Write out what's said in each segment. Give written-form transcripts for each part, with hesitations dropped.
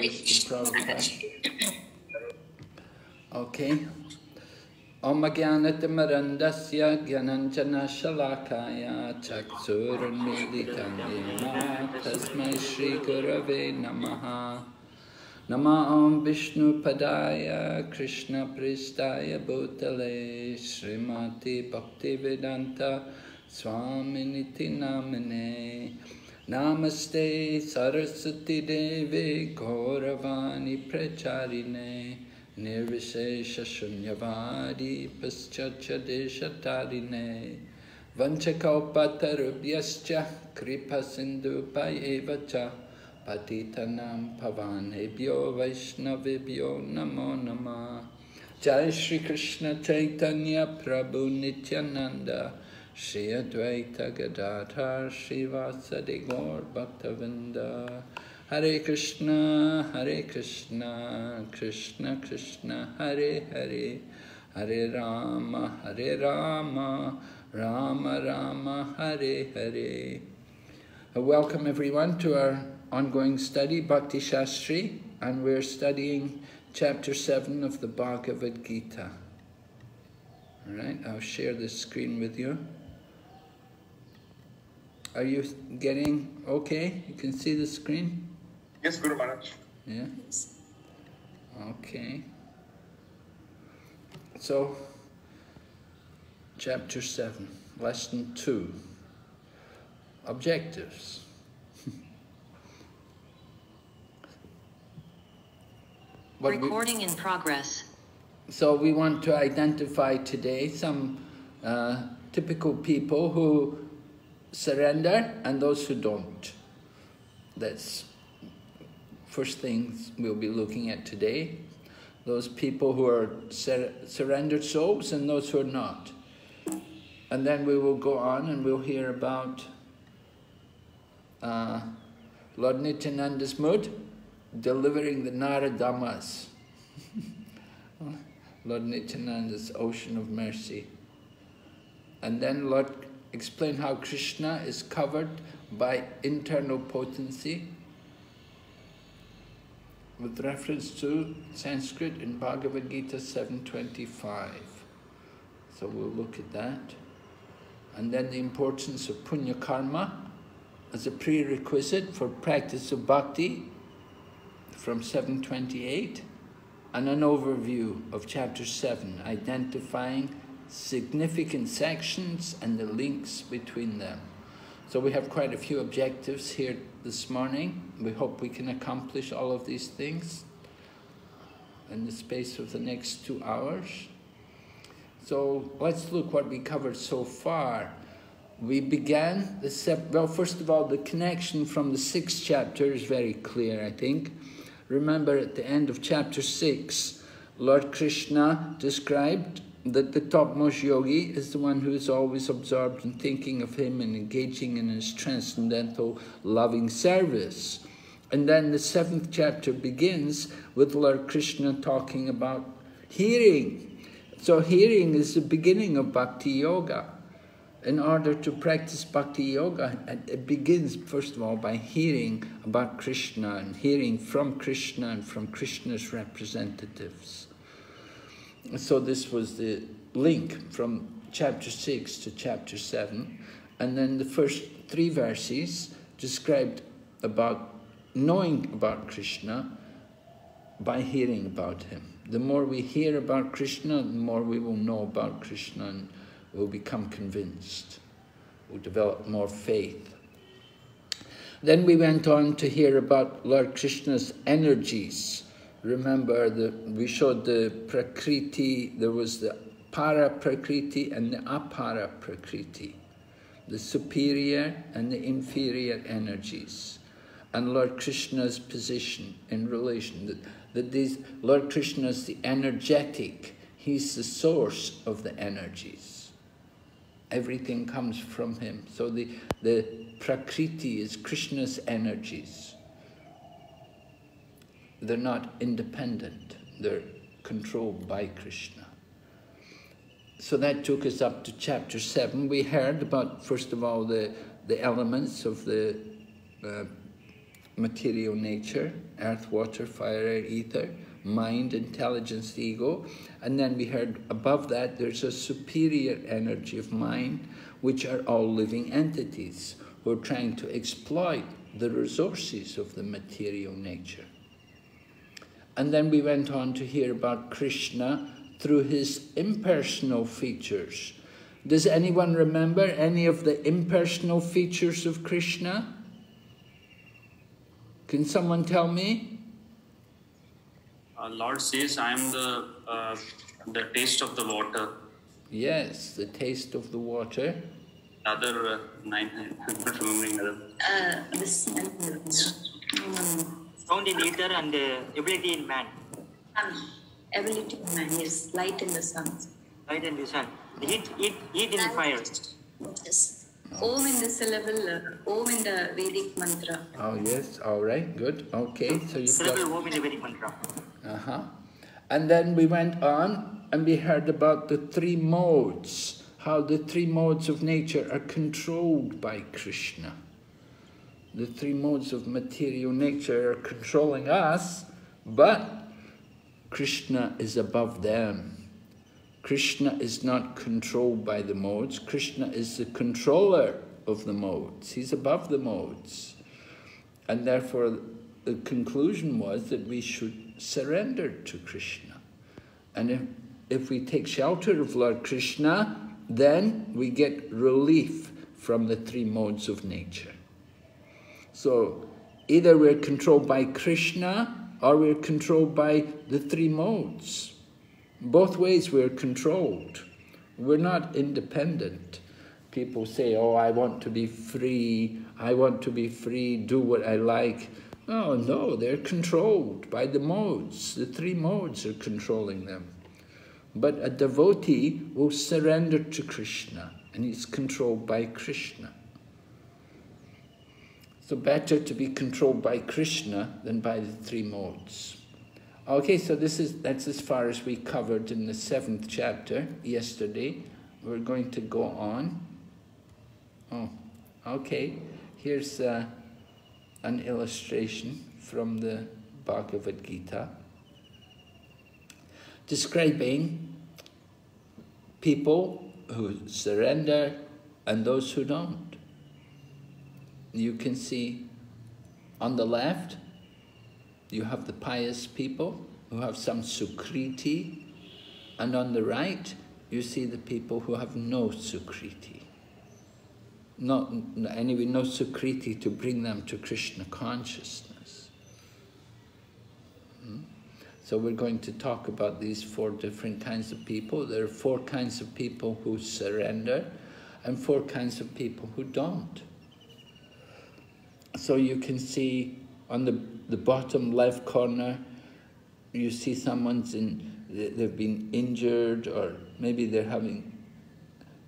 Prabhupada. Okay. Om Jnanatimirandasya Jnananjana Shalakaya Chaksurunmilitam Yena Tasmai Shri Gurave Namaha. Nama Om Vishnu Padaya Krishna Pristaya Bhutale Srimati Bhaktivedanta Swaminiti Namane. Namaste Saraswati Devi Gauravani Pracharine Nirvishesha Shunyavadi Paschacha Deshatarine Vanchakalpatarubhyascha Kripa Sindhupayevacha Patitanam Pavanebhyo Vaishnavibhyo Namo Namah. Jai Shri Krishna Chaitanya Prabhu Nityananda Shri Advaita Gadadhar Srivasadi Gaur Bhaktavinda. Hare Krishna, Krishna Krishna, Hare Hare, Hare Rama, Rama Rama, Hare Hare. Welcome everyone to our ongoing study, Bhakti Sastri, and we're studying chapter 7 of the Bhagavad Gita. All right, I'll share this screen with you. Are you getting okay? You can see the screen? Yes, Guru Maharaj. Yeah? Okay. So, chapter 7, lesson 2, objectives. Recording in progress. So we want to identify today some typical people who surrender and those who don't. That's first things we'll be looking at today. Those people who are surrendered souls and those who are not. And then we will go on and we'll hear about Lord Nityananda's mood, delivering the Naradamas. Lord Nityananda's ocean of mercy. And then Lord explain how Krishna is covered by internal potency with reference to Sanskrit in Bhagavad Gita 7.25. So we'll look at that. And then the importance of punya karma as a prerequisite for practice of bhakti from 7.28, and an overview of chapter 7, identifying significant sections and the links between them. So we have quite a few objectives here this morning. We hope we can accomplish all of these things in the space of the next 2 hours. So let's look what we covered so far. We began well, first of all, the connection from the 6th chapter is very clear, I think. Remember at the end of chapter 6, Lord Krishna described that the topmost yogi is the one who is always absorbed in thinking of him and engaging in his transcendental loving service. And then the 7th chapter begins with Lord Krishna talking about hearing. So hearing is the beginning of Bhakti Yoga. In order to practice Bhakti Yoga, it begins first of all by hearing about Krishna and hearing from Krishna and from Krishna's representatives. So this was the link from chapter 6 to chapter 7. And then the first 3 verses described about knowing about Krishna by hearing about him. The more we hear about Krishna, the more we will know about Krishna and we'll become convinced. We'll develop more faith. Then we went on to hear about Lord Krishna's energies. Remember, we showed the Prakriti, there was the Para Prakriti and the Apara Prakriti, the superior and the inferior energies, and Lord Krishna's position in relation, that these, Lord Krishna is the energetic, he's the source of the energies. Everything comes from him. So the Prakriti is Krishna's energies. They're not independent, they're controlled by Krishna. So that took us up to chapter 7. We heard about, first of all, the elements of the material nature, earth, water, fire, air, ether, mind, intelligence, ego. And then we heard above that there's a superior energy of mind, which are all living entities who are trying to exploit the resources of the material nature. And then we went on to hear about Krishna through his impersonal features. Does anyone remember any of the impersonal features of Krishna? Can someone tell me? Lord says, I am the taste of the water. Yes, the taste of the water. Other nine, I'm not remembering other. Sound in ether and ability in man. Ability in man is light in the sun. Light in the sun. Heat in fire. Yes. Om in the syllable, Om in the Vedic mantra. Oh yes, all right, good. Okay, so you've Syllable got... Om in the Vedic mantra. And then we went on and we heard about the three modes, how the three modes of nature are controlled by Krishna. The three modes of material nature are controlling us, but Krishna is above them. Krishna is not controlled by the modes. Krishna is the controller of the modes. He's above the modes. And therefore, the conclusion was that we should surrender to Krishna. And if we take shelter of Lord Krishna, then we get relief from the three modes of nature. So, either we're controlled by Krishna or we're controlled by the three modes. Both ways we're controlled. We're not independent. People say, oh, I want to be free, do what I like. Oh, no, they're controlled by the modes. The three modes are controlling them. But a devotee will surrender to Krishna, and he's controlled by Krishna. So better to be controlled by Krishna than by the three modes. Okay, so that's as far as we covered in the 7th chapter yesterday. We're going to go on. Oh, okay. Here's an illustration from the Bhagavad Gita describing people who surrender and those who don't. You can see on the left, you have the pious people who have some sukriti, and on the right, you see the people who have no sukriti. No sukriti to bring them to Krishna consciousness. So we're going to talk about these 4 different kinds of people. There are 4 kinds of people who surrender and 4 kinds of people who don't. So you can see on the bottom left corner, you see they've been injured, or maybe they're having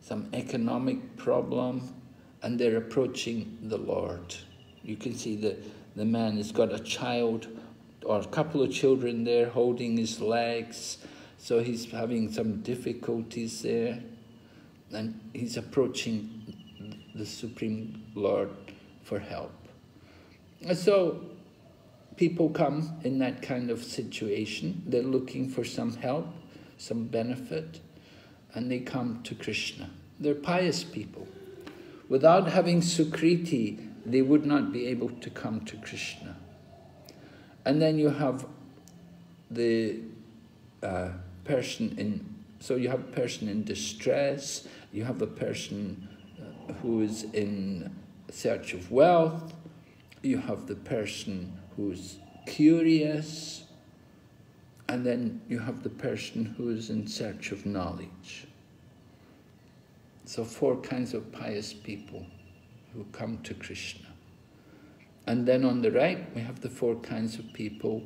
some economic problem, and they're approaching the Lord. You can see the man has got a child or a couple of children there holding his legs, so he's having some difficulties there, and he's approaching the Supreme Lord for help. And so people come in that kind of situation. They're looking for some help, some benefit, and they come to Krishna. They're pious people. Without having Sukriti, they would not be able to come to Krishna. And then you have the person you have a person in distress, you have a person who is in search of wealth, you have the person who's curious, and then you have the person who is in search of knowledge. So 4 kinds of pious people who come to Krishna. And then on the right, we have the 4 kinds of people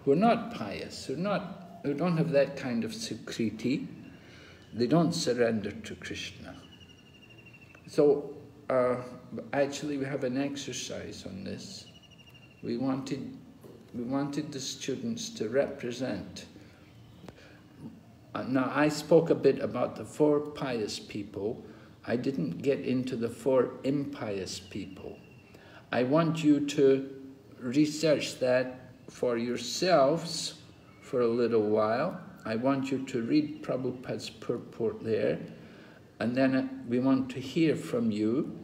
who are not pious, who don't have that kind of sukriti. They don't surrender to Krishna. So actually we have an exercise on this. We wanted the students to represent. Now I spoke a bit about the 4 pious people. I didn't get into the 4 impious people. I want you to research that for yourselves for a little while. I want you to read Prabhupada's purport there, and then we want to hear from you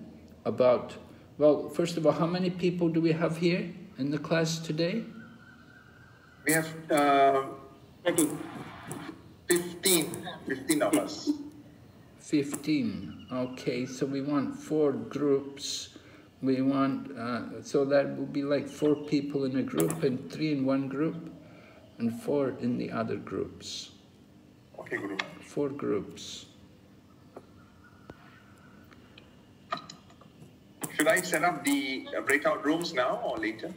about, well, first of all, how many people do we have here in the class today? We have 15 of us. 15. Okay, so we want 4 groups. We want, so that will be like 4 people in a group, and 3 in one group, and 4 in the other groups. Okay, Guru. 4 groups. Should I set up the breakout rooms now or later?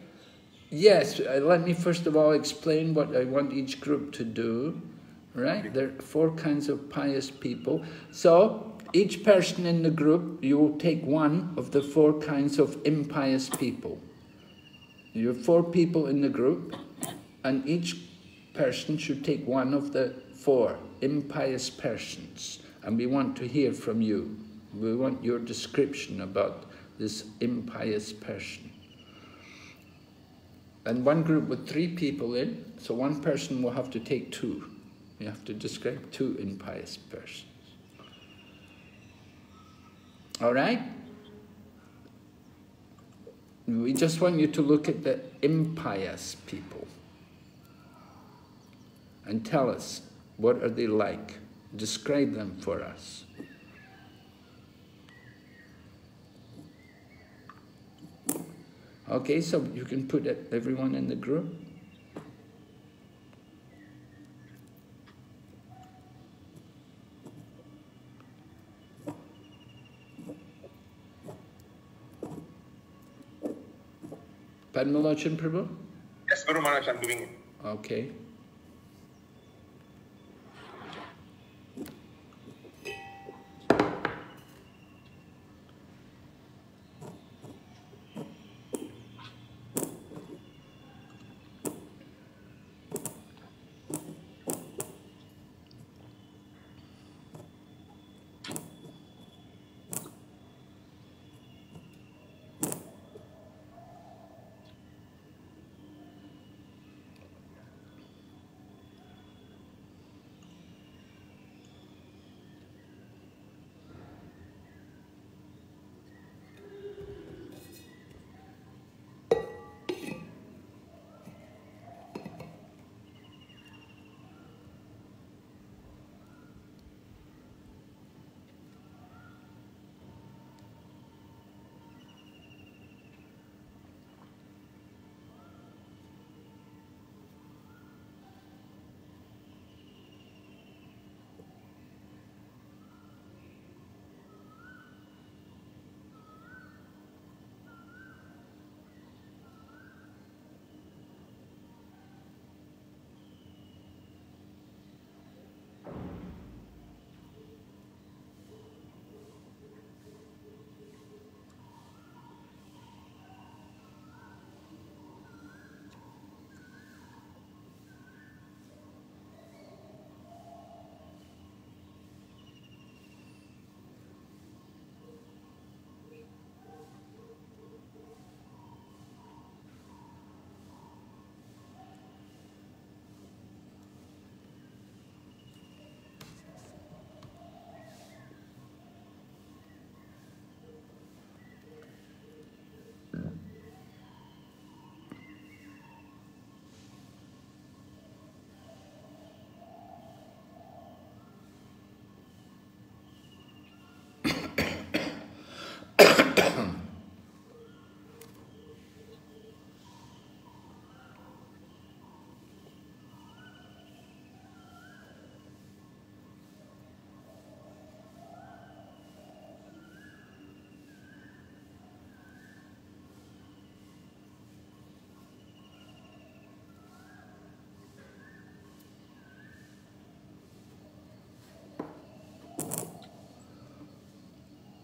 Yes, let me first of all explain what I want each group to do, right? There are 4 kinds of pious people. So, each person in the group, you will take one of the 4 kinds of impious people. You have 4 people in the group, and each person should take one of the 4 impious persons. And we want to hear from you. We want your description about this impious person. And one group with 3 people in, so one person will have to take 2. You have to describe 2 impious persons. All right? We just want you to look at the impious people and tell us, what are they like? Describe them for us. Okay, so you can put everyone in the group. Padmalochan Prabhu? Yes, Guru Maharaj, I'm doing it. Okay.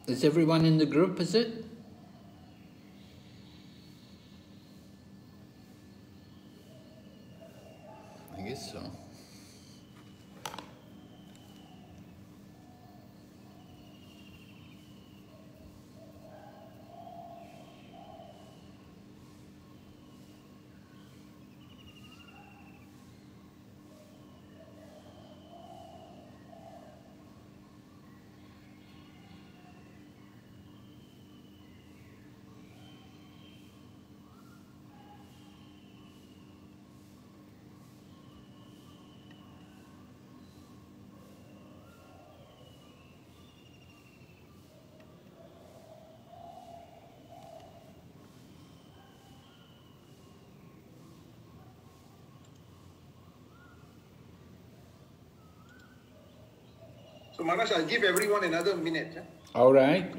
Is everyone in the group, is it? I guess so. So Maharaj, I'll give everyone another minute. Eh? All right.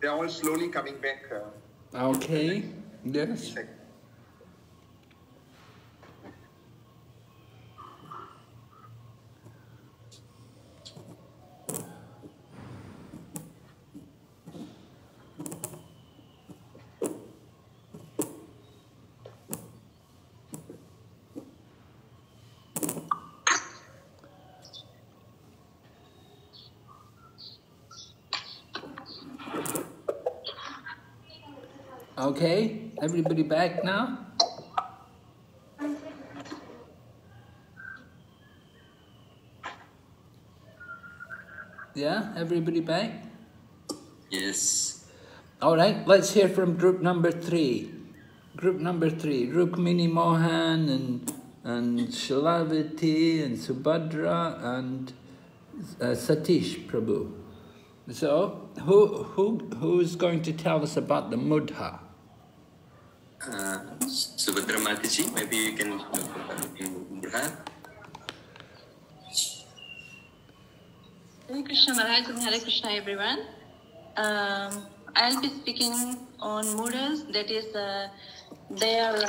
They're all slowly coming back. Okay. Yes. Okay, everybody back now? Yeah, everybody back? Yes. All right, let's hear from group number 3. Group number 3, Rukmini Mohan and Shilavati and Subhadra and Satish Prabhu. So, who's going to tell us about the Mudha? Subhadra Mataji, maybe you can Mudha. Hare Krishna Maharaj and Hare Krishna everyone. I'll be speaking on Mudas, that is, they are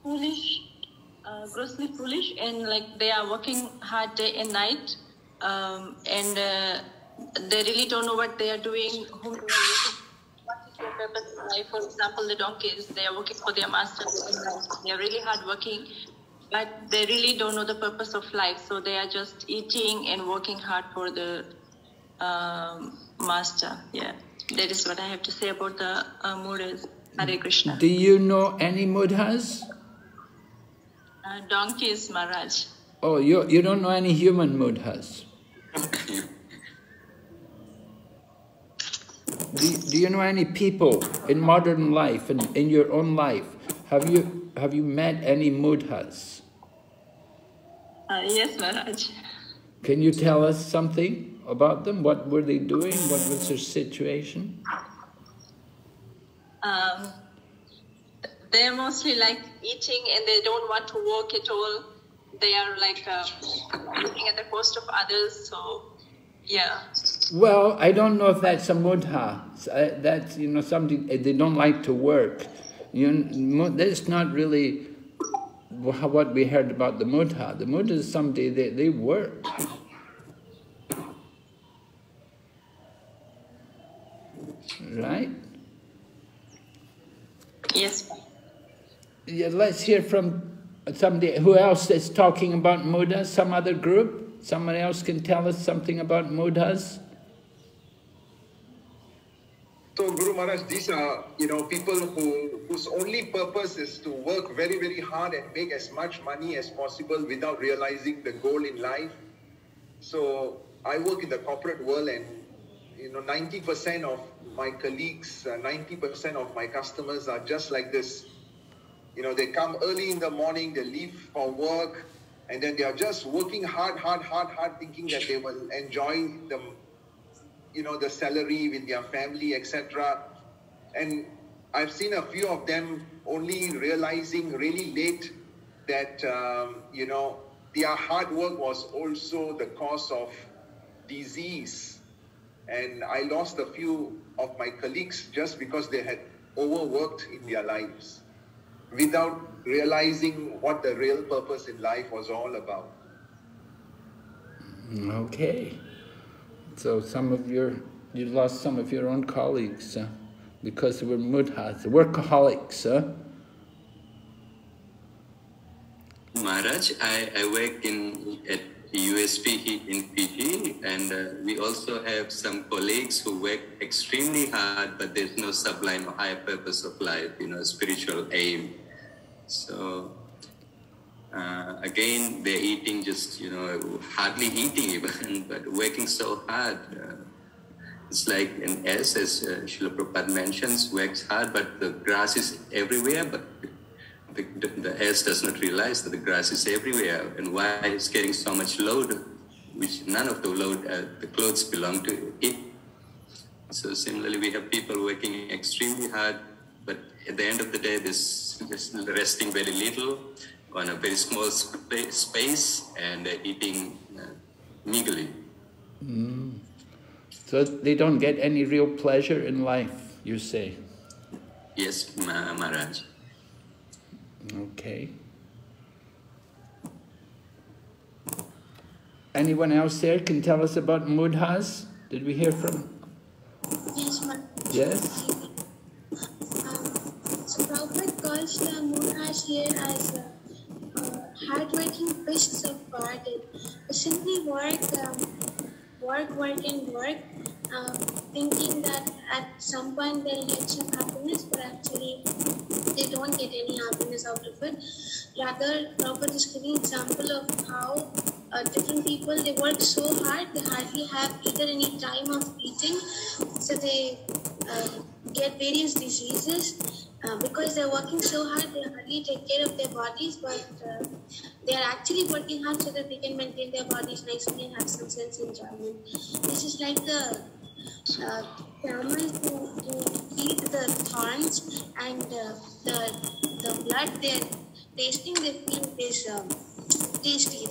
foolish, grossly foolish, and like they are working hard day and night, and they really don't know what they are doing, whom they are working. What is their purpose in life? For example, the donkeys, they are working for their master. They are really hard working, but they really don't know the purpose of life. So they are just eating and working hard for the master. Yeah, that is what I have to say about the Mudas. Hare Krishna. Do you know any Mudhas? Donkeys, Maharaj. Oh, you don't know any human Mudhas? Do you know any people in modern life and in your own life? Have you met any Mudhas? Yes, Maharaj. Can you tell us something about them? What were they doing? What was their situation? They're mostly like eating and they don't want to work at all. They are like looking at the cost of others, so yeah. Well, I don't know if that's a Mudha. That's, somebody, they don't like to work. That's not really what we heard about the Mudha. The Mudha is somebody, they work. Right? Yes. Yeah, let's hear from somebody who else is talking about Mudhas, some other group. Someone else can tell us something about Mudhas. So Guru Maharaj, these are, people whose only purpose is to work very, very hard and make as much money as possible without realizing the goal in life. So I work in the corporate world, and 90% of my colleagues, 90% of my customers are just like this. They come early in the morning, they leave for work, and then they are just working hard, thinking that they will enjoy the salary with their family, etc. And I've seen a few of them only realizing really late that, their hard work was also the cause of disease. And I lost a few of my colleagues just because they had overworked in their lives without realizing what the real purpose in life was all about. Okay. So you lost some of your own colleagues because they were mudhas, workaholics. Maharaj, I work at USP in Fiji, and we also have some colleagues who work extremely hard, but there's no sublime or higher purpose of life, spiritual aim. So again, they're eating just, hardly eating even, but working so hard. It's like an S, as Srila Prabhupada mentions, works hard, but the grass is everywhere, but the S does not realize that the grass is everywhere, and why it's getting so much load, which none of the clothes belong to it. So similarly, we have people working extremely hard, but at the end of the day, this resting very little on a very small space and eating meagerly. So they don't get any real pleasure in life, you say? Yes, Maharaj. Okay. Anyone else there can tell us about mudhas? Did we hear from? Yes, ma'am. Yes? So Prabhupada calls the mudhas here as hard-working beasts of burden. They simply work, thinking that at some point they'll get some happiness, but actually they don't get any happiness out of it. Rather, Prabhupada is giving an example of how different people, they work so hard, they hardly have either any time of eating, so they get various diseases. Because they're working so hard, they hardly take care of their bodies, but they are actually working hard so that they can maintain their bodies nicely and have some sense enjoyment. This is like the camels who feed the thorns, and the blood they're tasting, they feel is tasty.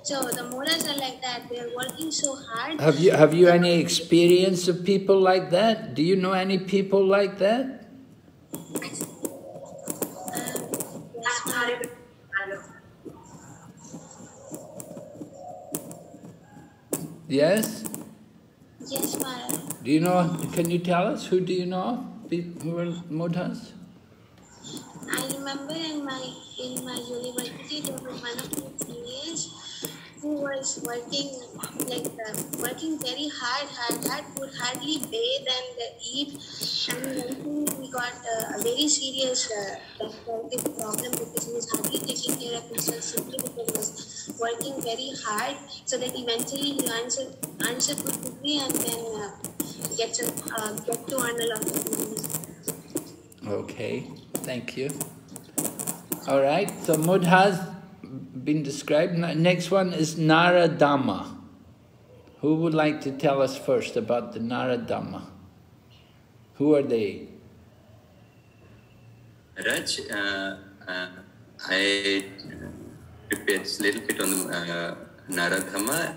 So the moras are like that. They're working so hard. Have you any experience of people like that? Do you know any people like that? Yes? Yes, Maharaj. Do you know, can you tell us, who do you know who are mudhas? I remember in my university, there was one of my seniors who was working working very hard, would hardly bathe and eat, and eventually he got a very serious digestive problem because he was hardly taking care of himself simply because he was working very hard, so that eventually he earns a good degree and then get to earn a lot of money. Okay, thank you. All right, so mudhas been described. Next one is Naradama. Who would like to tell us first about the Naradama? Who are they? Raj, I prepared a little bit on Naradama.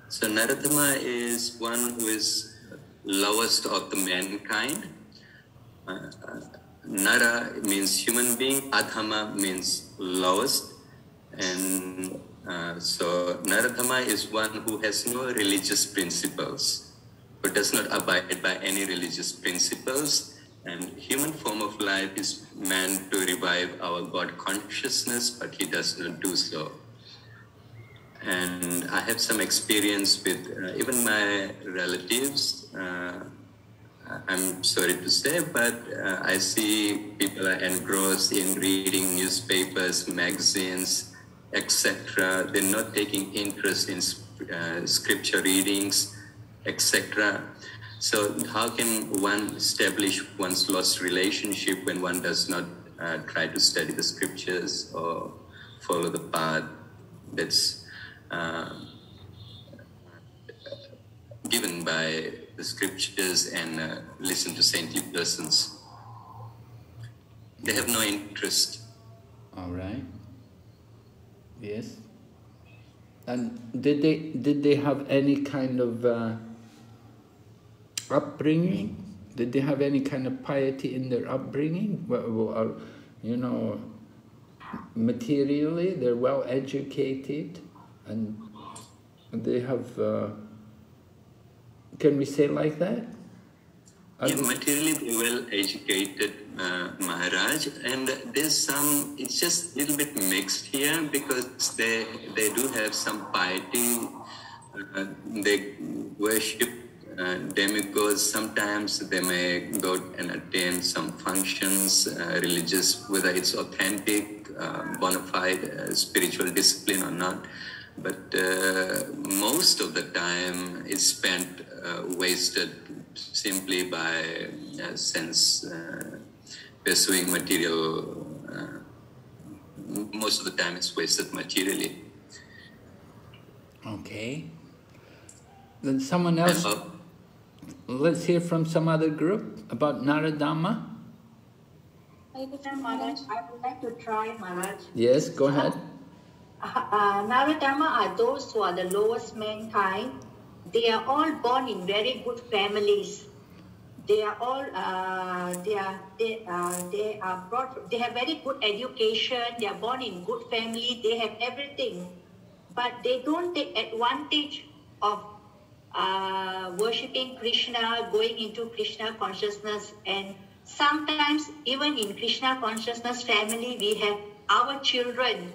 So Naradama is one who is lowest of the mankind. Nara means human being, Adhama means lowest, and so Naradhama is one who has no religious principles, who does not abide by any religious principles, and human form of life is meant to revive our God consciousness, but he does not do so. And I have some experience with even my relatives I'm sorry to say, but I see people are engrossed in reading newspapers, magazines, etc. They're not taking interest in scripture readings, etc. So how can one establish one's lost relationship when one does not try to study the scriptures or follow the path that's given by the scriptures and listen to saintly persons? They have no interest. All right. Yes. And did they have any kind of upbringing? Did they have any kind of piety in their upbringing? Well, you know, materially they're well educated, and they have. Can we say like that? Yeah, materially they're well educated, Maharaj, and there's some. It's just a little bit mixed here because they do have some piety. They worship demigods. Sometimes they may go and attend some functions, religious, whether it's authentic, bona fide spiritual discipline or not. But most of the time is spent wasted simply by sense pursuing material. Most of the time it's wasted materially. Okay. Then someone else. Let's hear from some other group about Naradama. Maharaj, I would like to try, Maharaj. Yes, go ahead. Naradama are those who are the lowest mankind. They are all born in very good families. They are all they have very good education. They are born in good family. They have everything, but they don't take advantage of worshipping Krishna, going into Krishna consciousness. And sometimes even in Krishna consciousness family, we have our children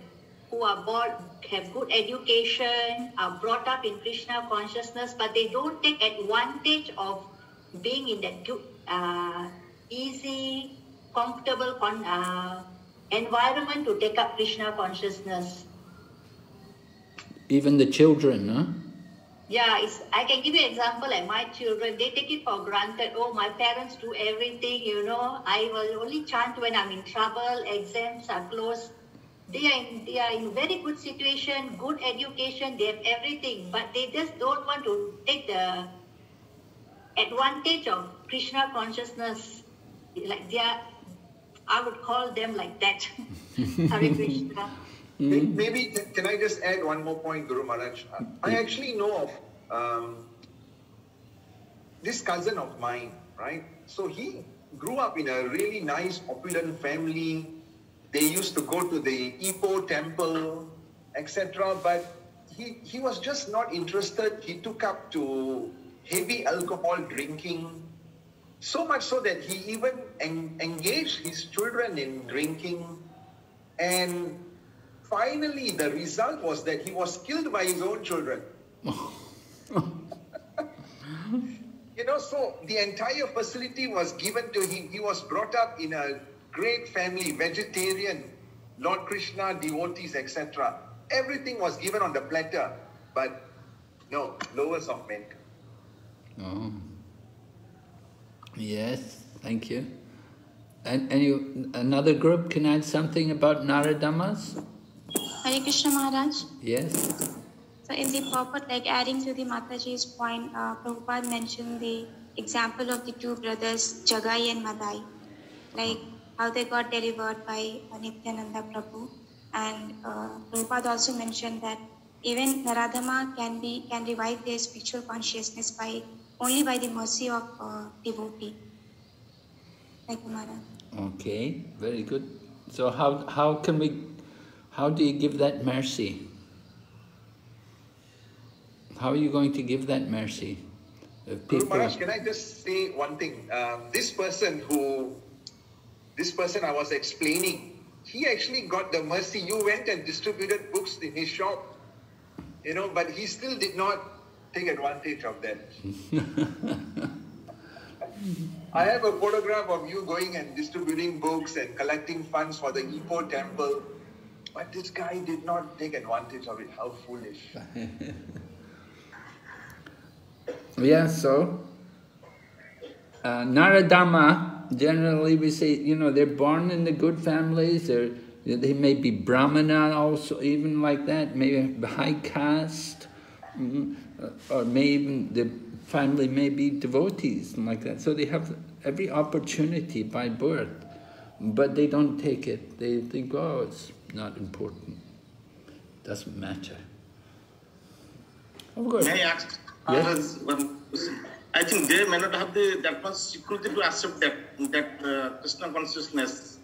who are born, have good education, are brought up in Krishna consciousness, but they don't take advantage of being in that good, easy, comfortable environment to take up Krishna consciousness. Even the children, huh? Yeah, I can give you an example like my children, they take it for granted. Oh, my parents do everything, you know. I will only chant when I'm in trouble, exams are close. They are in very good situation, good education, they have everything, but they just don't want to take the advantage of Krishna consciousness. Like I would call them like that. Hare Krishna. Maybe, can I just add one more point, Guru Maharaj? I actually know of this cousin of mine, right? So he grew up in a really nice, opulent family. They used to go to the Ipoh temple, etc. But he was just not interested. He took up to heavy alcohol drinking, so much so that he even engaged his children in drinking. And finally, the result was that he was killed by his own children. You know, so the entire facility was given to him. He was brought up in a great family, vegetarian, Lord Krishna, devotees, etc. Everything was given on the platter, but no, lowest of men. Oh. Yes, thank you. And you, another group can add something about Naradamas? Hare Krishna Maharaj. Yes. So in the purport, like adding to the Mataji's point, Prabhupada mentioned the example of the two brothers, Jagai and Madai, like how they got delivered by Nityananda Prabhu. And Prabhupada also mentioned that even Naradama can revive their spiritual consciousness only by the mercy of devotee. Thank you, Maharaj. Okay, very good. So how do you give that mercy? How are you going to give that mercy? Guru Maharaj, can I just say one thing? This person I was explaining, he actually got the mercy. You went and distributed books in his shop, you know, but he still did not take advantage of that. I have a photograph of you going and distributing books and collecting funds for the Ipoh temple. But this guy did not take advantage of it. How foolish. Yeah, so Naradama, generally we say, you know, they're born in the good families, they may be Brahmana also, even like that, maybe high caste, or maybe the family may be devotees and like that. So they have every opportunity by birth, but they don't take it. They think, oh, it's not important, doesn't matter. Of course. May I ask? Yes? I think they may not have that much security to accept that Krishna consciousness.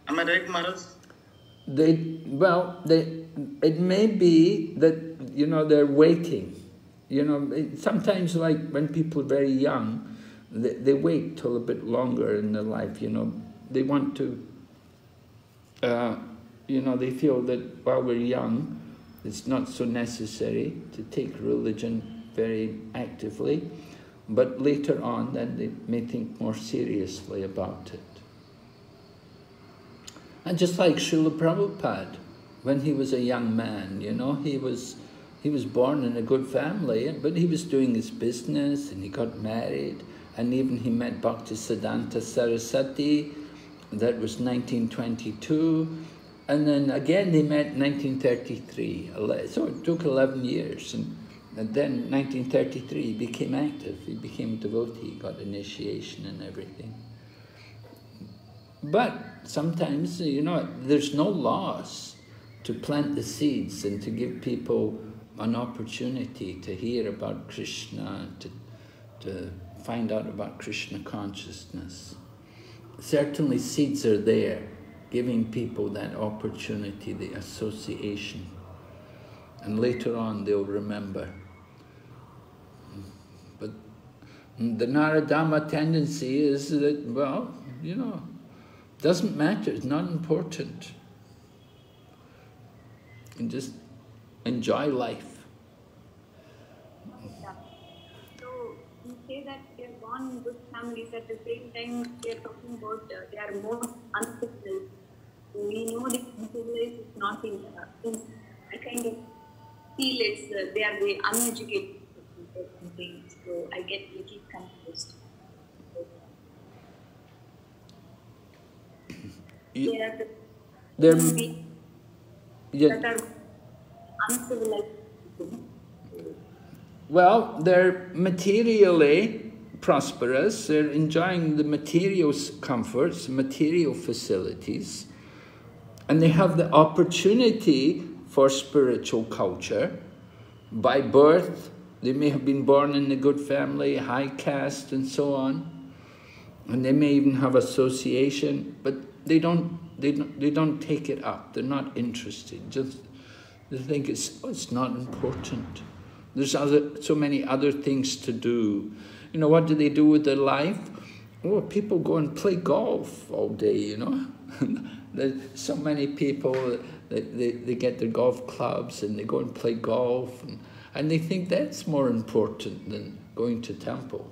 Am I right, Maharaj? It may be that, you know, they're waiting. You know, sometimes like when people are very young, they wait till a bit longer in their life, you know. They want to, you know, they feel that while we're young, it's not so necessary to take religion very actively, but later on then they may think more seriously about it. And just like Srila Prabhupada, when he was a young man, you know, he was born in a good family, but he was doing his business and he got married, and even he met Bhakti Saraswati. That was 1922. And then again they met in 1933, so it took 11 years. And then 1933 he became active, he became a devotee, got initiation and everything. But sometimes, you know, there's no loss to plant the seeds and to give people an opportunity to hear about Krishna, to find out about Krishna consciousness. Certainly seeds are there, giving people that opportunity, the association. And later on they'll remember. But the Naradama tendency is that, well, you know, doesn't matter, it's not important. You can just enjoy life. Yeah. So you say that they are born in good families, at the same time they are talking about they are more uncivilized. We know that uncivilized is not in I kind of feel it's they are very uneducated people, so I get a little confused. That are uncivilized people. Well, they're materially prosperous, they're enjoying the material comforts, material facilities, and they have the opportunity for spiritual culture. By birth, they may have been born in a good family, high caste and so on, and they may even have association, but they don't take it up, they're not interested, just they think it's not important. There's so many other things to do. You know, what do they do with their life? Oh, people go and play golf all day, you know. There's so many people, they get their golf clubs and they go and play golf, and they think that's more important than going to temple.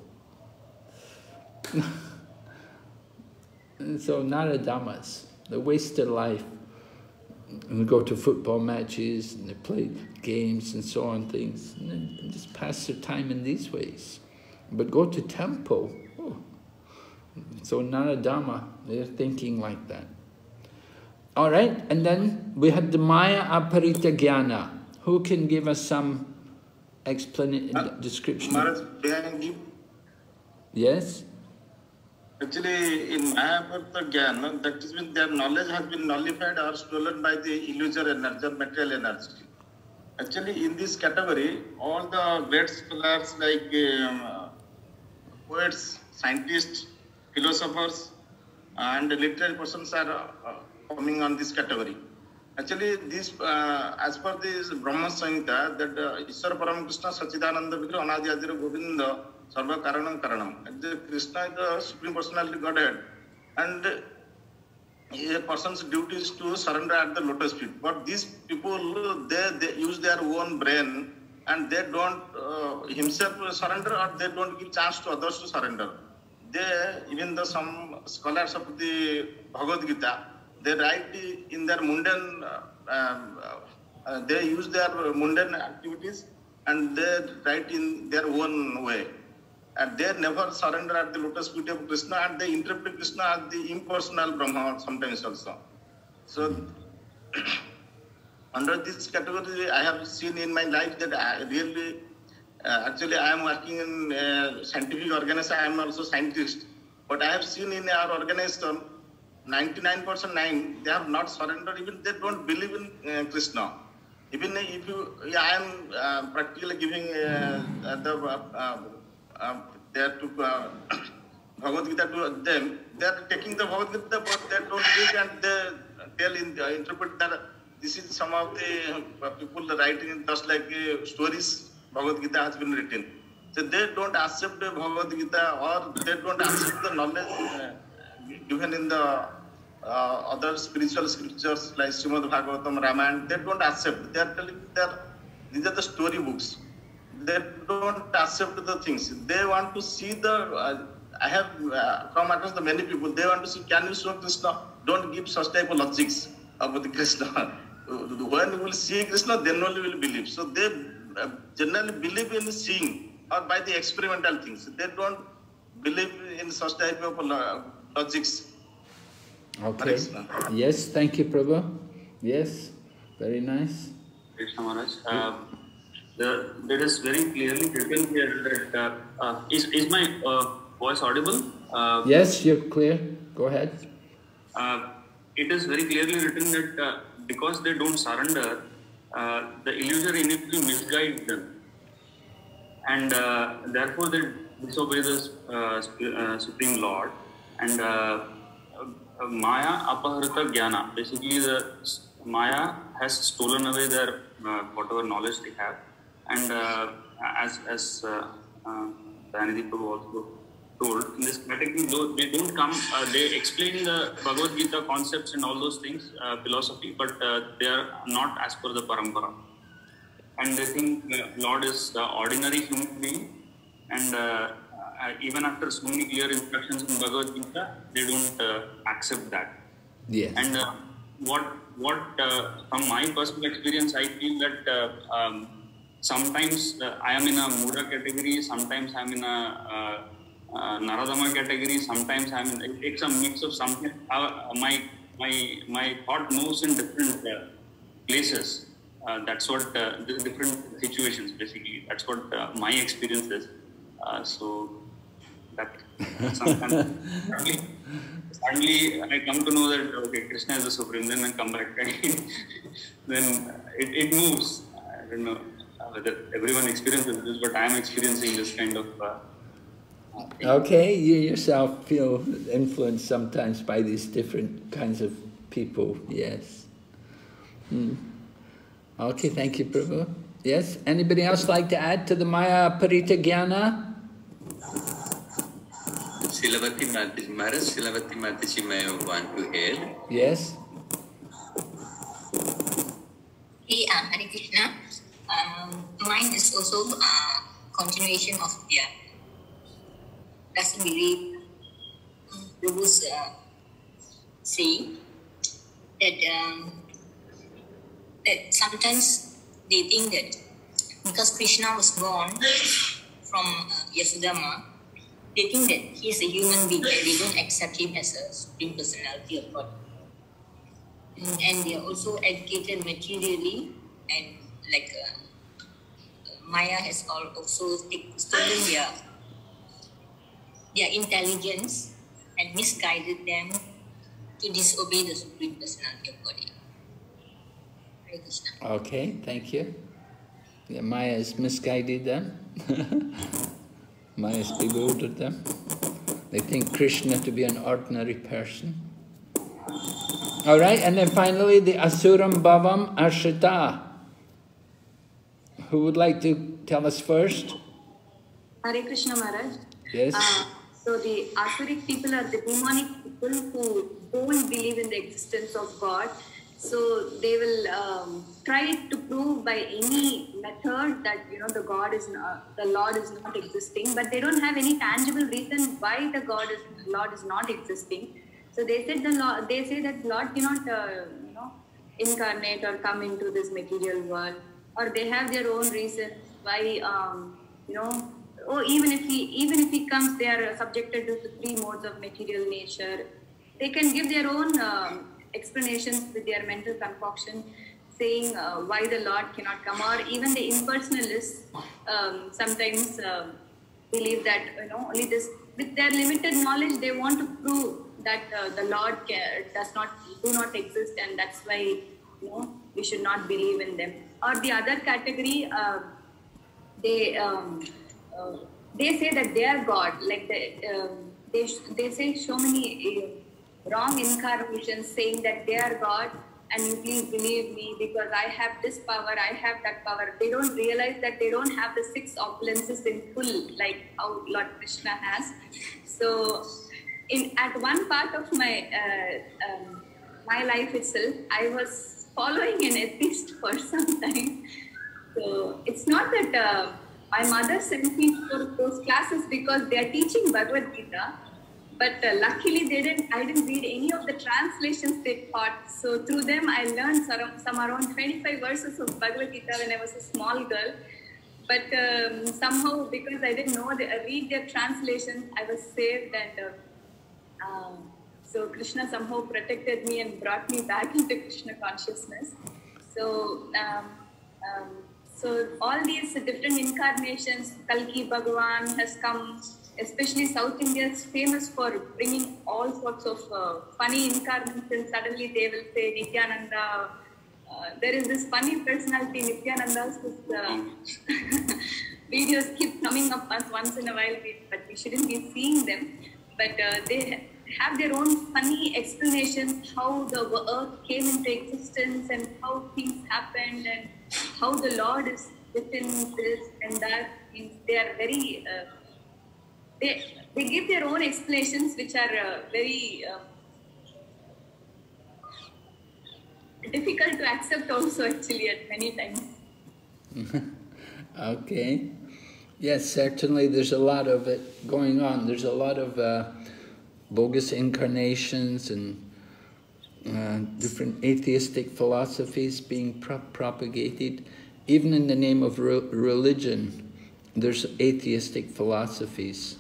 And so Naradamas, they waste their life. And they go to football matches and they play games and so on things, and then just pass their time in these ways. But go to temple, oh. So Naradama, they're thinking like that. All right, and then we had the Maya Aparita Jnana. Who can give us some description? Maharaj, may I give? Yes? Actually, in Mayaparta Jnana, that is when their knowledge has been nullified or stolen by the illusory energy or material energy. Actually, in this category, all the great scholars like poets, scientists, philosophers, and literary persons are coming on this category. Actually, this, as per this Brahma Samhita, that Ishvara Paramakrishna Sachidananda Vigraha Anadi Adira Govinda Sarva Karanam Karanam. The Krishna is the Supreme Personality Godhead, and a person's duty is to surrender at the lotus feet. But these people, they use their own brain, and they don't himself surrender, or they don't give chance to others to surrender. even though some scholars of the Bhagavad Gita, they write in their mundane, they use their mundane activities and they write in their own way. And they never surrender at the lotus feet of Krishna, and they interpret Krishna as the impersonal Brahma sometimes also. So, under this category, I have seen in my life that I really, actually I am working in a scientific organization, I am also scientist. But I have seen in our organization, 99%, they have not surrendered, even they don't believe in Krishna. Even if I am practically giving they to Bhagavad Gita to them, they are taking the Bhagavad Gita, but they don't read and they interpret that this is some of the people writing just like stories Bhagavad Gita has been written. So they don't accept the Bhagavad Gita, or they don't accept the knowledge given in the other spiritual scriptures like Srimad Bhagavatam, Ramayana. They don't accept. They are telling that these are the story books. They don't accept the things. They want to see the. I have come across the many people. They want to see, can you show Krishna? Don't give such type of logics about the Krishna. When you will see Krishna, then only will believe. So they generally believe in seeing or by the experimental things. They don't believe in such type of logics. Okay. Yes, thank you, Prabhu. Yes, very nice. Krishna Maharaj. There is very clearly written here that is my voice audible? Yes, you're clear. Go ahead. It is very clearly written that because they don't surrender, the illusion initially misguides them, and therefore they disobey the Supreme Lord. And Maya apaharita jnana. Basically, the Maya has stolen away their whatever knowledge they have, and as Dayanidhi Prabhu also told, in this category, they don't come, they explain the Bhagavad Gita concepts and all those things, philosophy, but they are not as per the parampara. And they think Lord is the ordinary human being, and even after so many clear instructions in Bhagavad Gita, they don't accept that. Yes. And what from my personal experience, I feel that sometimes I am in a Mura category, sometimes I am in a Naradama category, sometimes I am in, it takes a mix of something. My thought moves in different places. That's what the different situations basically. That's what my experience is. So that sometimes suddenly I come to know that okay, Krishna is the supreme. Then I come back again. Then it moves. I don't know whether everyone experiences this, but I am experiencing this kind of. Okay, you yourself feel influenced sometimes by these different kinds of people. Yes. Okay, thank you, Prabhu. Yes, anybody else like to add to the Maya Parita Jnana? Silavati Mataji, Maharaj, Silavati Mataji may want to add. Yes. Hey, Hare Krishna. Mine is also continuation of doesn't believe Prabhu's saying that that sometimes they think that because Krishna was born from Yasodhama, they think that he is a human being and they don't accept him as a supreme personality of God. And they are also educated materially, and like Maya has also stolen their intelligence and misguided them to disobey the supreme personality of God. Hare Krishna. Okay, thank you. Yeah, Maya has misguided them. Maya has bewildered them. They think Krishna to be an ordinary person. All right, and then finally the Asuram Bhavam Ashrita. Who would like to tell us first? Hare Krishna Maharaj. Yes. So the Asuric people are the demonic people who don't believe in the existence of God, So they will try to prove by any method that the Lord is not existing, but they don't have any tangible reason why the Lord is not existing. So they said they say that Lord cannot incarnate or come into this material world, or they have their own reasons why or even if he comes, they are subjected to the three modes of material nature. They can give their own explanations with their mental concoction, saying why the Lord cannot come. Or even the impersonalists sometimes believe that only this, with their limited knowledge, they want to prove that the Lord do not exist, and that's why we should not believe in them. Or the other category, they say that they are God, like they say so many wrong incarnations, saying that they are God, and you please believe me because I have this power, I have that power. They don't realize that they don't have the 6 opulences in full, like how Lord Krishna has. So at one part of my my life itself, I was following an atheist for some time. So it's not that my mother sent me for those classes because they are teaching Bhagavad Gita, but luckily I didn't read any of the translations they taught. So through them, I learned some around 25 verses of Bhagavad Gita when I was a small girl. But somehow, because I didn't read their translations, I was saved, and so Krishna somehow protected me and brought me back into Krishna consciousness. So so all these different incarnations, Kalki Bhagavan has come, especially South India is famous for bringing all sorts of funny incarnations. Suddenly they will say Nityananda. There is this funny personality, Nityananda, whose videos keep coming up once in a while, but we shouldn't be seeing them. But they have their own funny explanations, how the earth came into existence and how things happened and how the Lord is within this and that. They are very, they give their own explanations which are very difficult to accept also actually at many times. Okay. Yes, certainly there's a lot of it going on. There's a lot of bogus incarnations and different atheistic philosophies being propagated. Even in the name of religion, there's atheistic philosophies.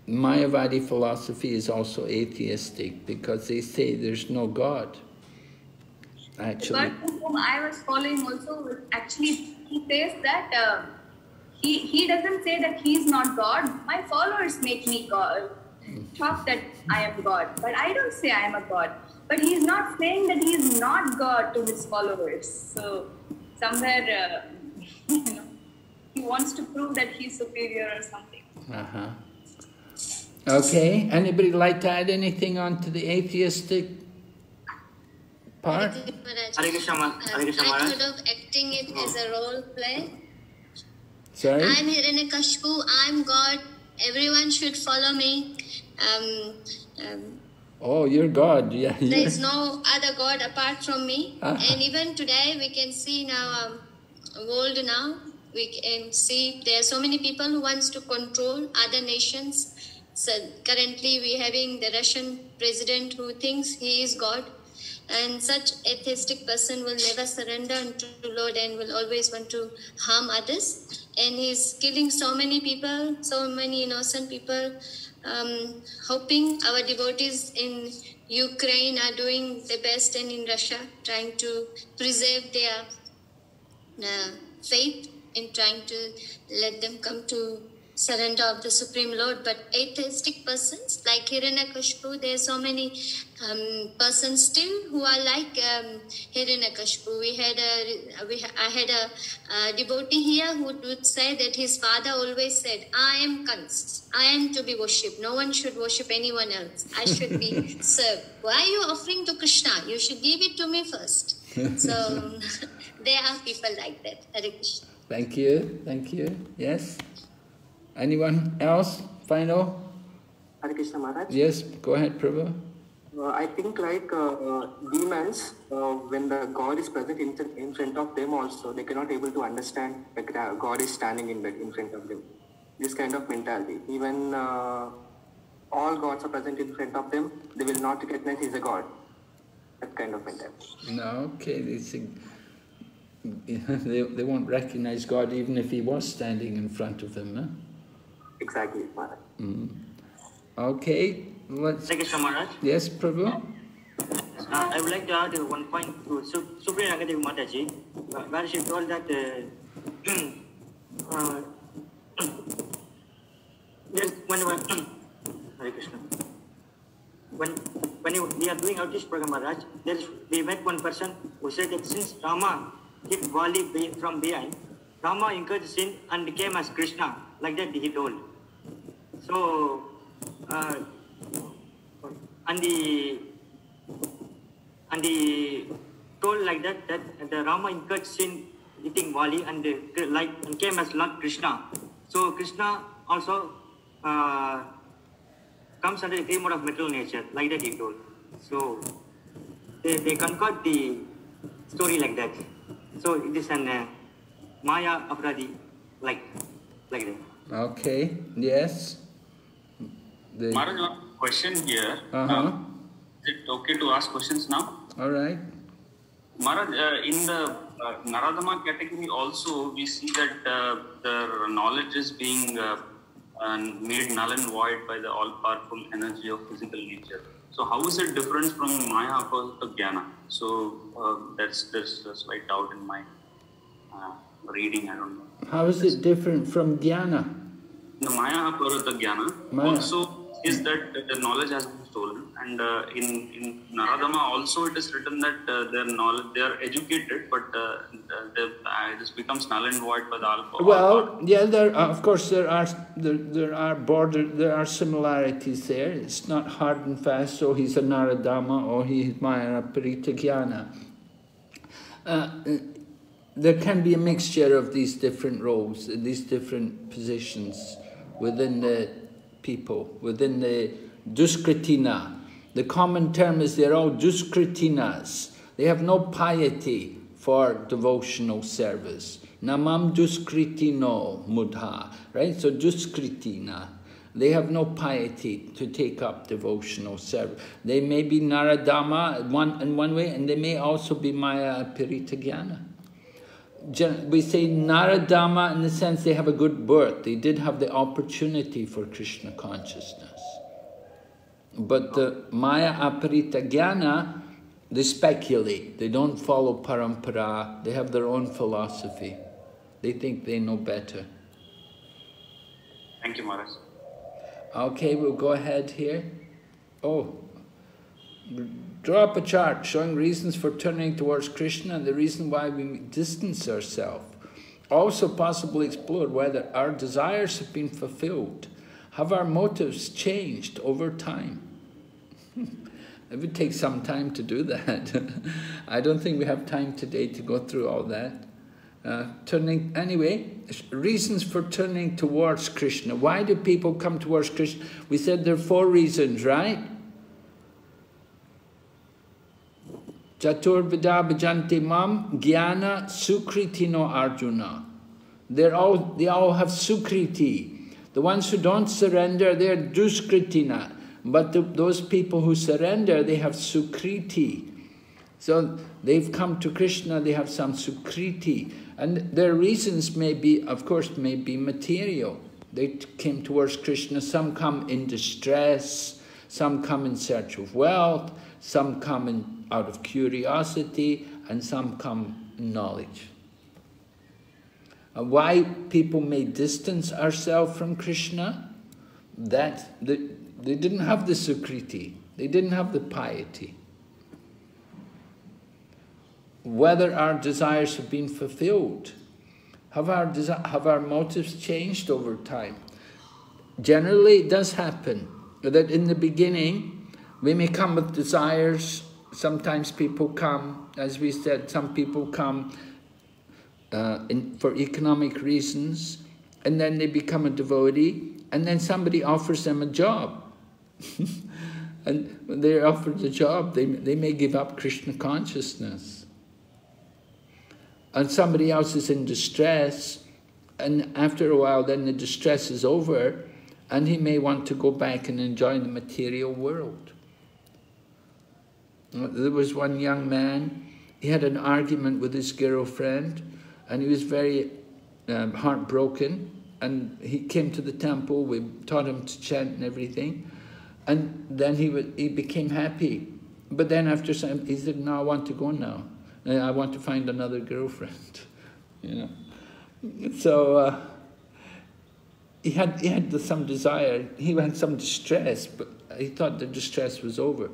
Mayavadi philosophy is also atheistic because they say there's no God. Actually, the person whom I was following also, actually he says that he doesn't say that he's not God. My followers make me God, talk that I am God, but I don't say I am a God. But he's not saying that he is not God to his followers. So somewhere, he wants to prove that he's superior or something. Okay. Anybody like to add anything on to the atheistic part? I thought of acting it as a role play. Sorry? I'm Hiranyakashipu, I'm God, everyone should follow me. Oh, you're God, yeah. There is no other God apart from me. And even today we can see in our world now, we can see there are so many people who wants to control other nations. So currently we having the Russian president who thinks he is God. And such atheistic person will never surrender unto Lord and will always want to harm others. And he's killing so many people, so many innocent people. Hoping our devotees in Ukraine are doing the best, and in Russia trying to preserve their faith and trying to let them come to surrender of the Supreme Lord. But atheistic persons like Hiranyakashipu, there are so many persons still who are like Hiranyakashipu. I had a devotee here who would say that his father always said, I am Kans, I am to be worshipped. No one should worship anyone else. I should be served. Why are you offering to Krishna? You should give it to me first. So there are people like that. Hare Krishna. Thank you. Thank you. Yes? Anyone else? Final? Hare Krishna Maharaj. Yes, go ahead, Prabhu. I think like demons, when the God is present in front of them also, they cannot able to understand that God is standing in front of them. This kind of mentality. Even all gods are present in front of them, they will not recognize he's a God. That kind of mentality. No, okay, they won't recognize God even if he was standing in front of them. Huh? Exactly. Okay, let's... Thank you, Maharaj. Yes, Prabhu? I would like to add one point to Supriya Rangadevi Mataji, where she told that Hare Krishna. When we are doing out this program, Maharaj, we met one person who said that since Rama hit Vali from behind, Rama incurred sin and became as Krishna. Like that he told. So, and the told like that the Rama incurred sin hitting Vali and came as Lord Krishna. So Krishna also comes under the free mode of material nature, like that he told. So they concord the story like that. So it is an Maya Apradi, like that. Okay, yes. Maharaj, one question here. Is it okay to ask questions now? All right. Maharaj, in the Naradama category also, we see that their knowledge is being made null and void by the all-powerful energy of physical nature. So how is it different from Maya Aparita Jnana? So there's a slight doubt in my reading, I don't know. How is it different from Jnana? The Maya Aparita Jnana also is that the knowledge has been stolen, and in Naradama also it is written that their knowledge, they are educated, but this becomes null and void by the alpha. Well, yeah, of course there are similarities there. It's not hard and fast. So he's a Naradama or he's Maya Aparita Jnana. There can be a mixture of these different roles, these different positions within the people, within the Duskritina. The common term is they're all Duskritinas. They have no piety for devotional service. Namam Duskritino Mudha, right? So Duskritina. They have no piety to take up devotional service. They may be Naradama in one way, and they may also be Maya Aparita Jnana. We say Naradama in the sense they have a good birth. They did have the opportunity for Krishna consciousness. But the Maya Aparita Jnana, they speculate. They don't follow parampara. They have their own philosophy. They think they know better. Thank you, Maharaj. Okay, we'll go ahead here. Oh, draw up a chart showing reasons for turning towards Krishna and the reason why we distance ourselves. Also possibly explore whether our desires have been fulfilled. Have our motives changed over time? It would take some time to do that. I don't think we have time today to go through all that. Anyway, reasons for turning towards Krishna. Why do people come towards Krishna? We said there are 4 reasons, right? Chatur Vida Bhajanti Mam Jnana Sukritino Arjuna. They all have Sukriti. The ones who don't surrender, they're Duskritina. But those people who surrender, they have Sukriti. So they've come to Krishna, they have some Sukriti. And their reasons may be, of course, may be material. They came towards Krishna. Some come in distress, some come in search of wealth, some come out of curiosity, and some come in knowledge. Why people may distance ourselves from Krishna? That they didn't have the Sukriti, they didn't have the piety. Whether our desires have been fulfilled, have our motives changed over time? Generally, it does happen that in the beginning we may come with desires. Sometimes people come, as we said, some people come for economic reasons, and then they become a devotee, and then somebody offers them a job. And when they're offered a job, they may give up Krishna consciousness. And somebody else is in distress, and after a while then the distress is over, and he may want to go back and enjoy the material world. There was one young man, he had an argument with his girlfriend, and he was very heartbroken, and he came to the temple, we taught him to chant and everything, and then he became happy. But then after some, he said, no, I want to go now. I want to find another girlfriend, you know. So he had some desire, he had some distress, but he thought the distress was over.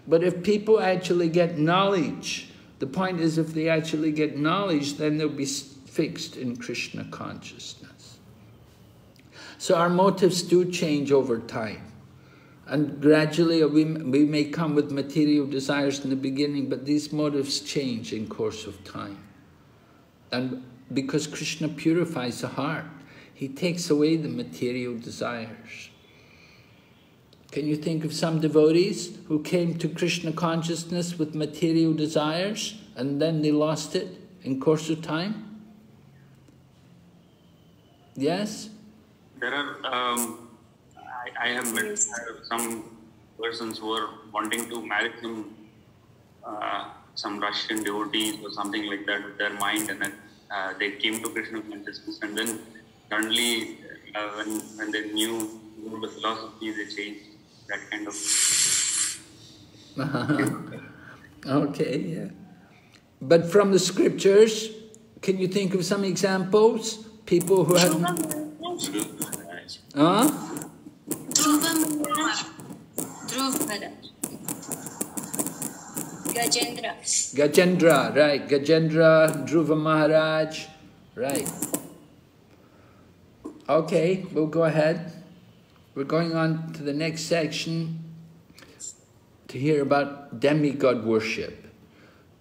But if people actually get knowledge, the point is if they actually get knowledge, then they'll be fixed in Krishna consciousness. So our motives do change over time. And gradually we may come with material desires in the beginning, but these motives change in course of time. And because Krishna purifies the heart, he takes away the material desires. Can you think of some devotees who came to Krishna consciousness with material desires and then they lost it in course of time? Yes? There are, I have met some persons who are wanting to marry some Russian devotees or something like that with their mind, and then they came to Krishna consciousness, and then suddenly when they knew the philosophy, they changed. That kind of... Okay, yeah. But from the scriptures, can you think of some examples? People who had... Huh? Gajendra, right. Gajendra, Dhruva Maharaj, right. Okay, we'll go ahead. We're going on to the next section to hear about demigod worship.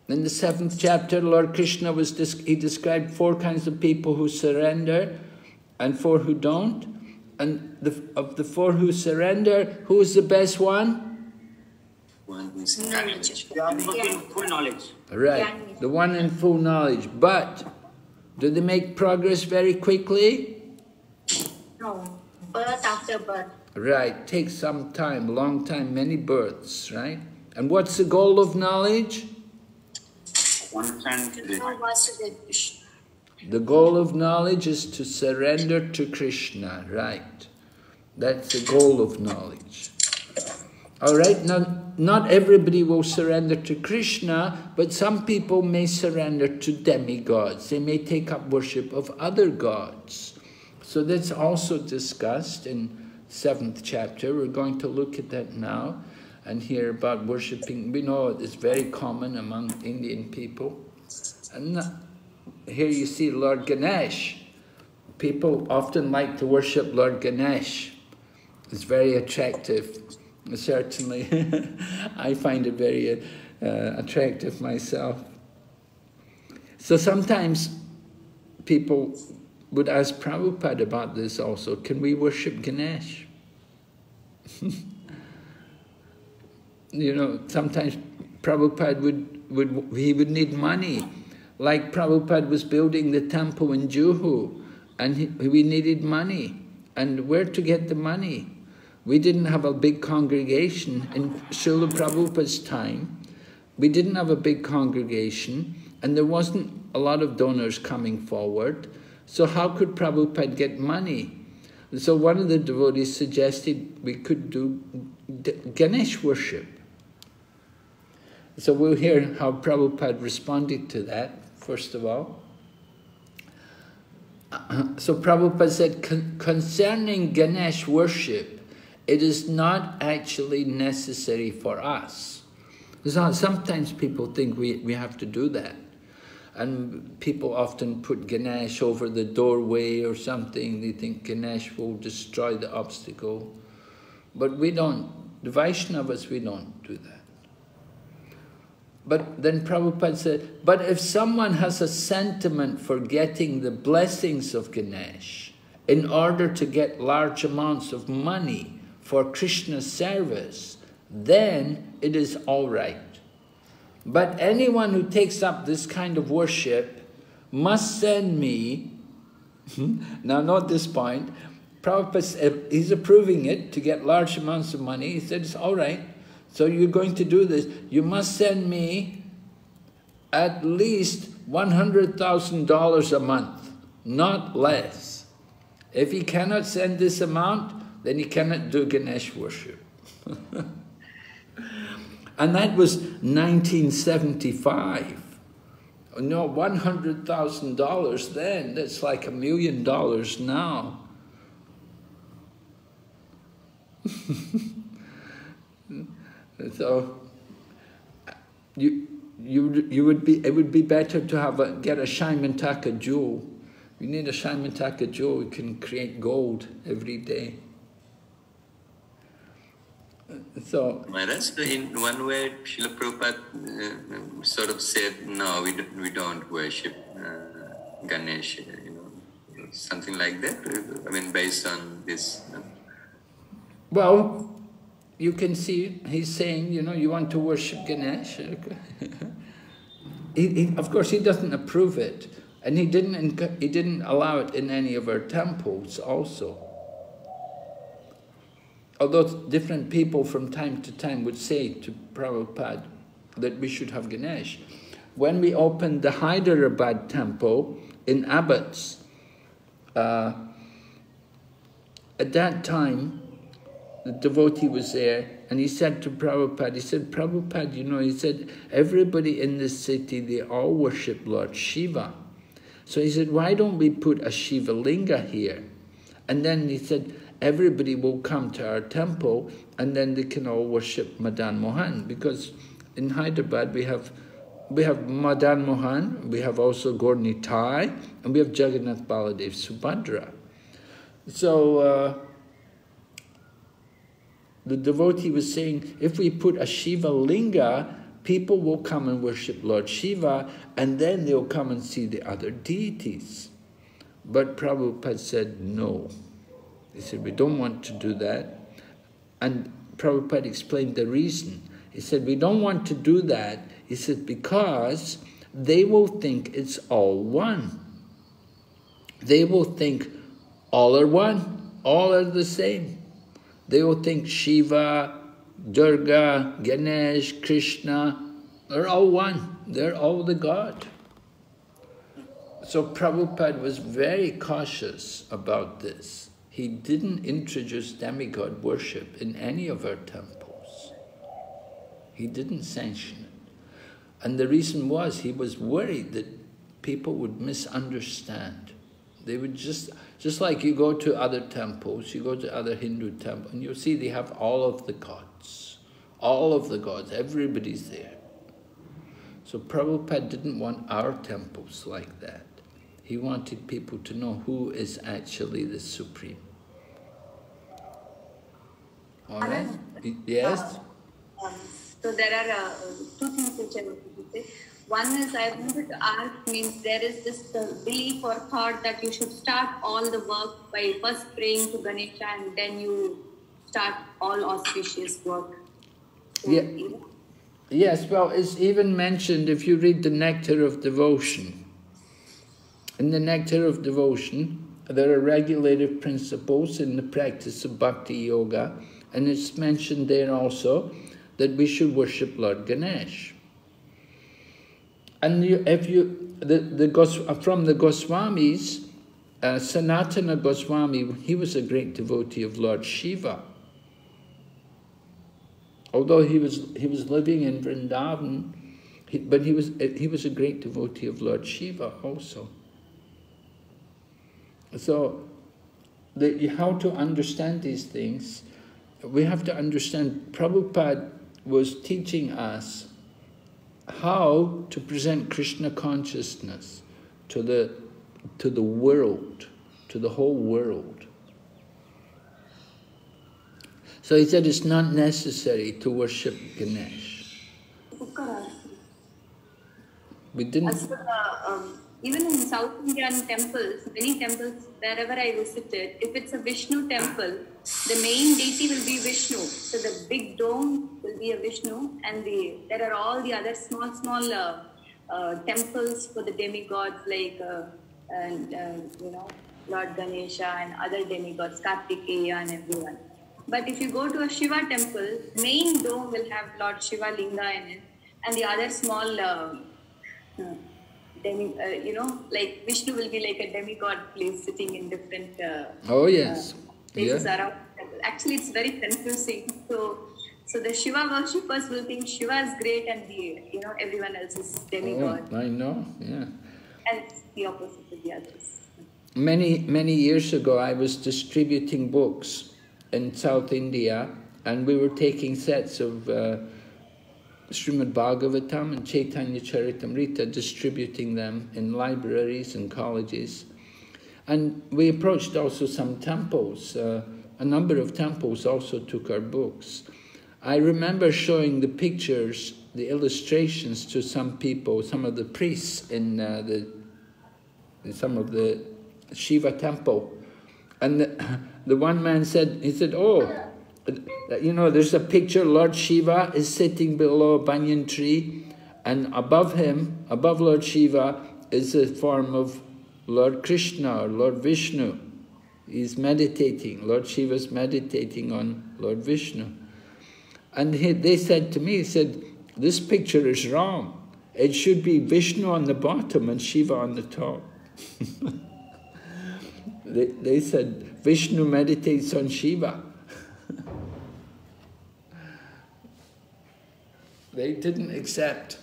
In the 7th chapter, Lord Krishna he described 4 kinds of people who surrender and 4 who don't. And of the 4 who surrender, who is the best one? One who is in full knowledge. Right, the one in full knowledge. But do they make progress very quickly? No. Birth after birth. Right, takes some time, long time, many births, right? And what's the goal of knowledge? The goal of knowledge is to surrender to Krishna, right? That's the goal of knowledge. All right, now, not everybody will surrender to Krishna, but some people may surrender to demigods. They may take up worship of other gods. So that's also discussed in 7th chapter. We're going to look at that now and hear about worshipping. We know it's very common among Indian people. And here you see Lord Ganesh. People often like to worship Lord Ganesh. It's very attractive. Certainly, I find it very attractive myself. So sometimes people would ask Prabhupada about this also. Can we worship Ganesh? You know, sometimes Prabhupada would need money. Like Prabhupada was building the temple in Juhu, and we needed money. And where to get the money? We didn't have a big congregation in Srila Prabhupada's time. We didn't have a big congregation, and there wasn't a lot of donors coming forward. So how could Prabhupada get money? So one of the devotees suggested we could do Ganesh worship. So we'll hear how Prabhupada responded to that, first of all. So Prabhupada said, concerning Ganesh worship, it is not actually necessary for us. Sometimes people think we have to do that. And people often put Ganesh over the doorway or something. They think Ganesh will destroy the obstacle. But we don't. The Vaishnavas, we don't do that. But then Prabhupada said, but if someone has a sentiment for getting the blessings of Ganesh in order to get large amounts of money for Krishna's service, then it is all right. But anyone who takes up this kind of worship must send me, now note this point, Prabhupada, he's approving it to get large amounts of money. He said, it's all right, so you're going to do this. You must send me at least $100,000 a month, not less. If he cannot send this amount, then he cannot do Ganesh worship. And that was 1975. No, $100,000 then, that's like $1 million now. So, it would be better to get a Shaimantaka jewel. You need a Shaimantaka jewel, you can create gold every day. So, Maharaj, in one way, Srila Prabhupada sort of said, no, we don't worship Ganesh, something like that. I mean, based on this. Well, you can see he's saying, you want to worship Ganesh. Of course, he doesn't approve it, and he didn't allow it in any of our temples also. Although different people from time to time would say to Prabhupada that we should have Ganesh. When we opened the Hyderabad temple in Abbots, at that time, the devotee was there, and he said to Prabhupada, Prabhupada, he said, everybody in this city, they all worship Lord Shiva. So he said, why don't we put a Shiva Linga here? And then he said, everybody will come to our temple, and then they can all worship Madan Mohan, because in Hyderabad we have Madan Mohan, we have also Gaur Nitai, and we have Jagannath Baladev Subhadra. So the devotee was saying, if we put a Shiva Linga, people will come and worship Lord Shiva, and then they'll come and see the other deities. But Prabhupada said no. He said, we don't want to do that. And Prabhupada explained the reason. He said, we don't want to do that. He said, because they will think it's all one. They will think all are one, all are the same. They will think Shiva, Durga, Ganesh, Krishna, they're all one. They're all the God. So Prabhupada was very cautious about this. He didn't introduce demigod worship in any of our temples. He didn't sanction it. And the reason was, he was worried that people would misunderstand. They would just like you go to other temples, you go to other Hindu temples, and you'll see they have all of the gods. All of the gods, everybody's there. So Prabhupada didn't want our temples like that. He wanted people to know who is actually the Supreme. All right? Yes? So there are two things which I wanted to say. One is, I wanted to ask, means there is this belief or thought that you should start all the work by first praying to Ganesha and then you start all auspicious work. So, yeah. Yes, well, it's even mentioned if you read the Nectar of Devotion. In the Nectar of Devotion, there are regulative principles in the practice of Bhakti Yoga, and it's mentioned there also that we should worship Lord Ganesh. And from the Goswamis, Sanatana Goswami, he was a great devotee of Lord Shiva. Although he was living in Vrindavan, but he was a great devotee of Lord Shiva also. So, how to understand these things, we have to understand Prabhupada was teaching us how to present Krishna consciousness to the world, to the whole world. So he said it's not necessary to worship Ganesh. We didn't. As for even in South Indian temples, many temples, wherever I visited, if it's a Vishnu temple, the main deity will be Vishnu. So the big dome will be a Vishnu, and there are all the other small temples for the demigods like Lord Ganesha and other demigods, Kartikeya and everyone. But if you go to a Shiva temple, main dome will have Lord Shiva Linga in it, and the other small like Vishnu will be like a demigod place sitting in different places around. Actually, it's very confusing. So the Shiva worshippers will think Shiva is great and everyone else is demigod. Oh, I know, yeah. And it's the opposite with the others. Many years ago, I was distributing books in South India, and we were taking sets of Srimad Bhagavatam and Chaitanya Charitamrita, distributing them in libraries and colleges. And we approached also some temples. A number of temples also took our books. I remember showing the pictures, the illustrations to some people, some of the priests in some of the Shiva temple. And the one man said, he said, oh, there's a picture, Lord Shiva is sitting below a banyan tree, and above him, above Lord Shiva, is a form of Lord Krishna or Lord Vishnu. He's meditating, Lord Shiva's meditating on Lord Vishnu. And they said to me, he said, this picture is wrong. It should be Vishnu on the bottom and Shiva on the top. They said, Vishnu meditates on Shiva. They didn't accept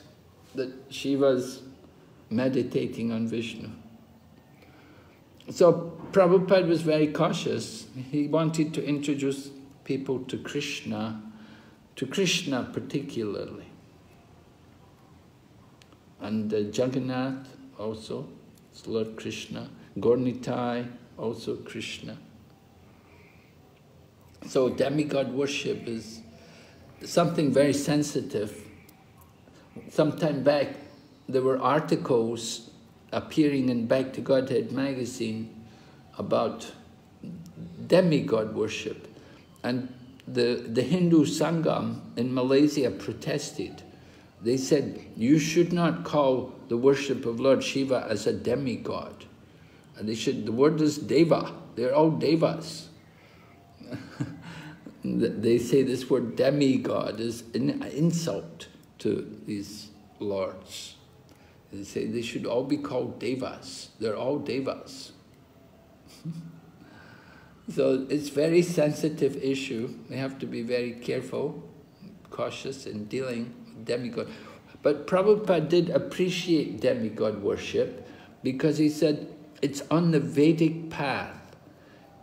that Shiva's meditating on Vishnu. So Prabhupada was very cautious. He wanted to introduce people to Krishna particularly. And Jagannath also, it's Lord Krishna. Gaurnitai, also Krishna. So demigod worship is something very sensitive. Some time back, there were articles appearing in Back to Godhead magazine about demigod worship. And the Hindu Sangam in Malaysia protested. They said, you should not call the worship of Lord Shiva as a demigod. And the word is deva. They're all devas. They say this word demigod is an insult to these lords. They say they should all be called devas. They're all devas. So it's a very sensitive issue. We have to be very careful, cautious in dealing with demigod. But Prabhupada did appreciate demigod worship because he said it's on the Vedic path.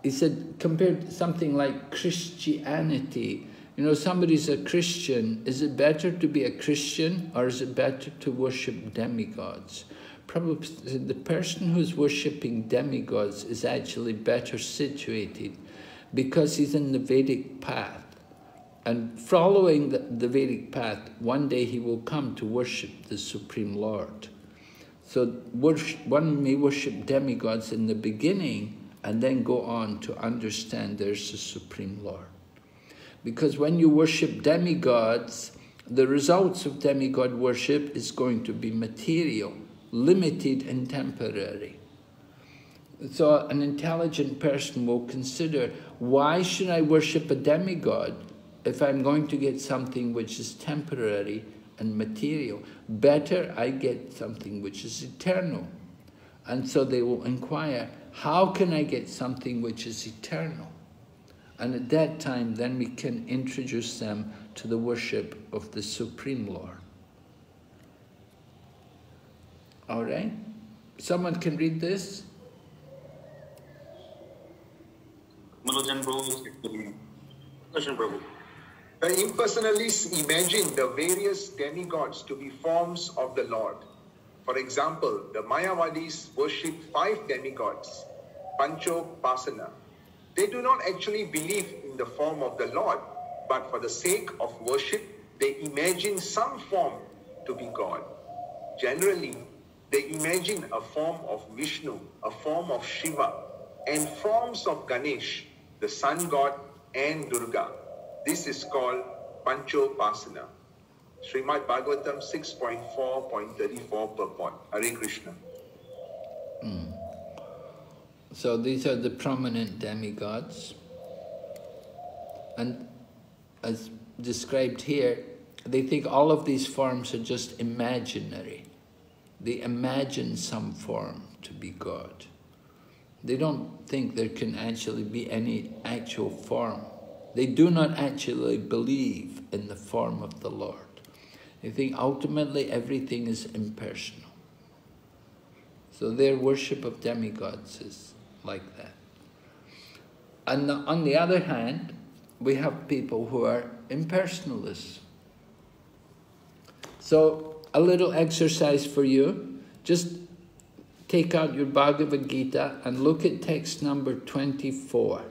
He said, compared to something like Christianity, somebody's a Christian, is it better to be a Christian or is it better to worship demigods? Probably the person who's worshipping demigods is actually better situated because he's in the Vedic path. And following the Vedic path, one day he will come to worship the Supreme Lord. So one may worship demigods in the beginning and then go on to understand there's a Supreme Lord. Because when you worship demigods, the results of demigod worship is going to be material, limited and temporary. So an intelligent person will consider, why should I worship a demigod if I'm going to get something which is temporary and material? Better I get something which is eternal. And so they will inquire, how can I get something which is eternal? And at that time, then we can introduce them to the worship of the Supreme Lord. All right? Someone can read this? Question, Prabhu. The impersonalists imagine the various demigods to be forms of the Lord. For example, the Mayavadis worship 5 demigods, Panchopasana. They do not actually believe in the form of the Lord, but for the sake of worship, they imagine some form to be God. Generally, They imagine a form of Vishnu, a form of Shiva, and forms of Ganesh, the sun god, and Durga. This is called Panchopasana. Srimad Bhagavatam 6.4.34 purport. Hare Krishna. So these are the prominent demigods. And as described here, they think all of these forms are just imaginary. They imagine some form to be God. They don't think there can actually be any actual form. They do not actually believe in the form of the Lord. They think ultimately everything is impersonal. So their worship of demigods is like that. And on the other hand, we have people who are impersonalists. So a little exercise for you. Just take out your Bhagavad Gita and look at text number 24.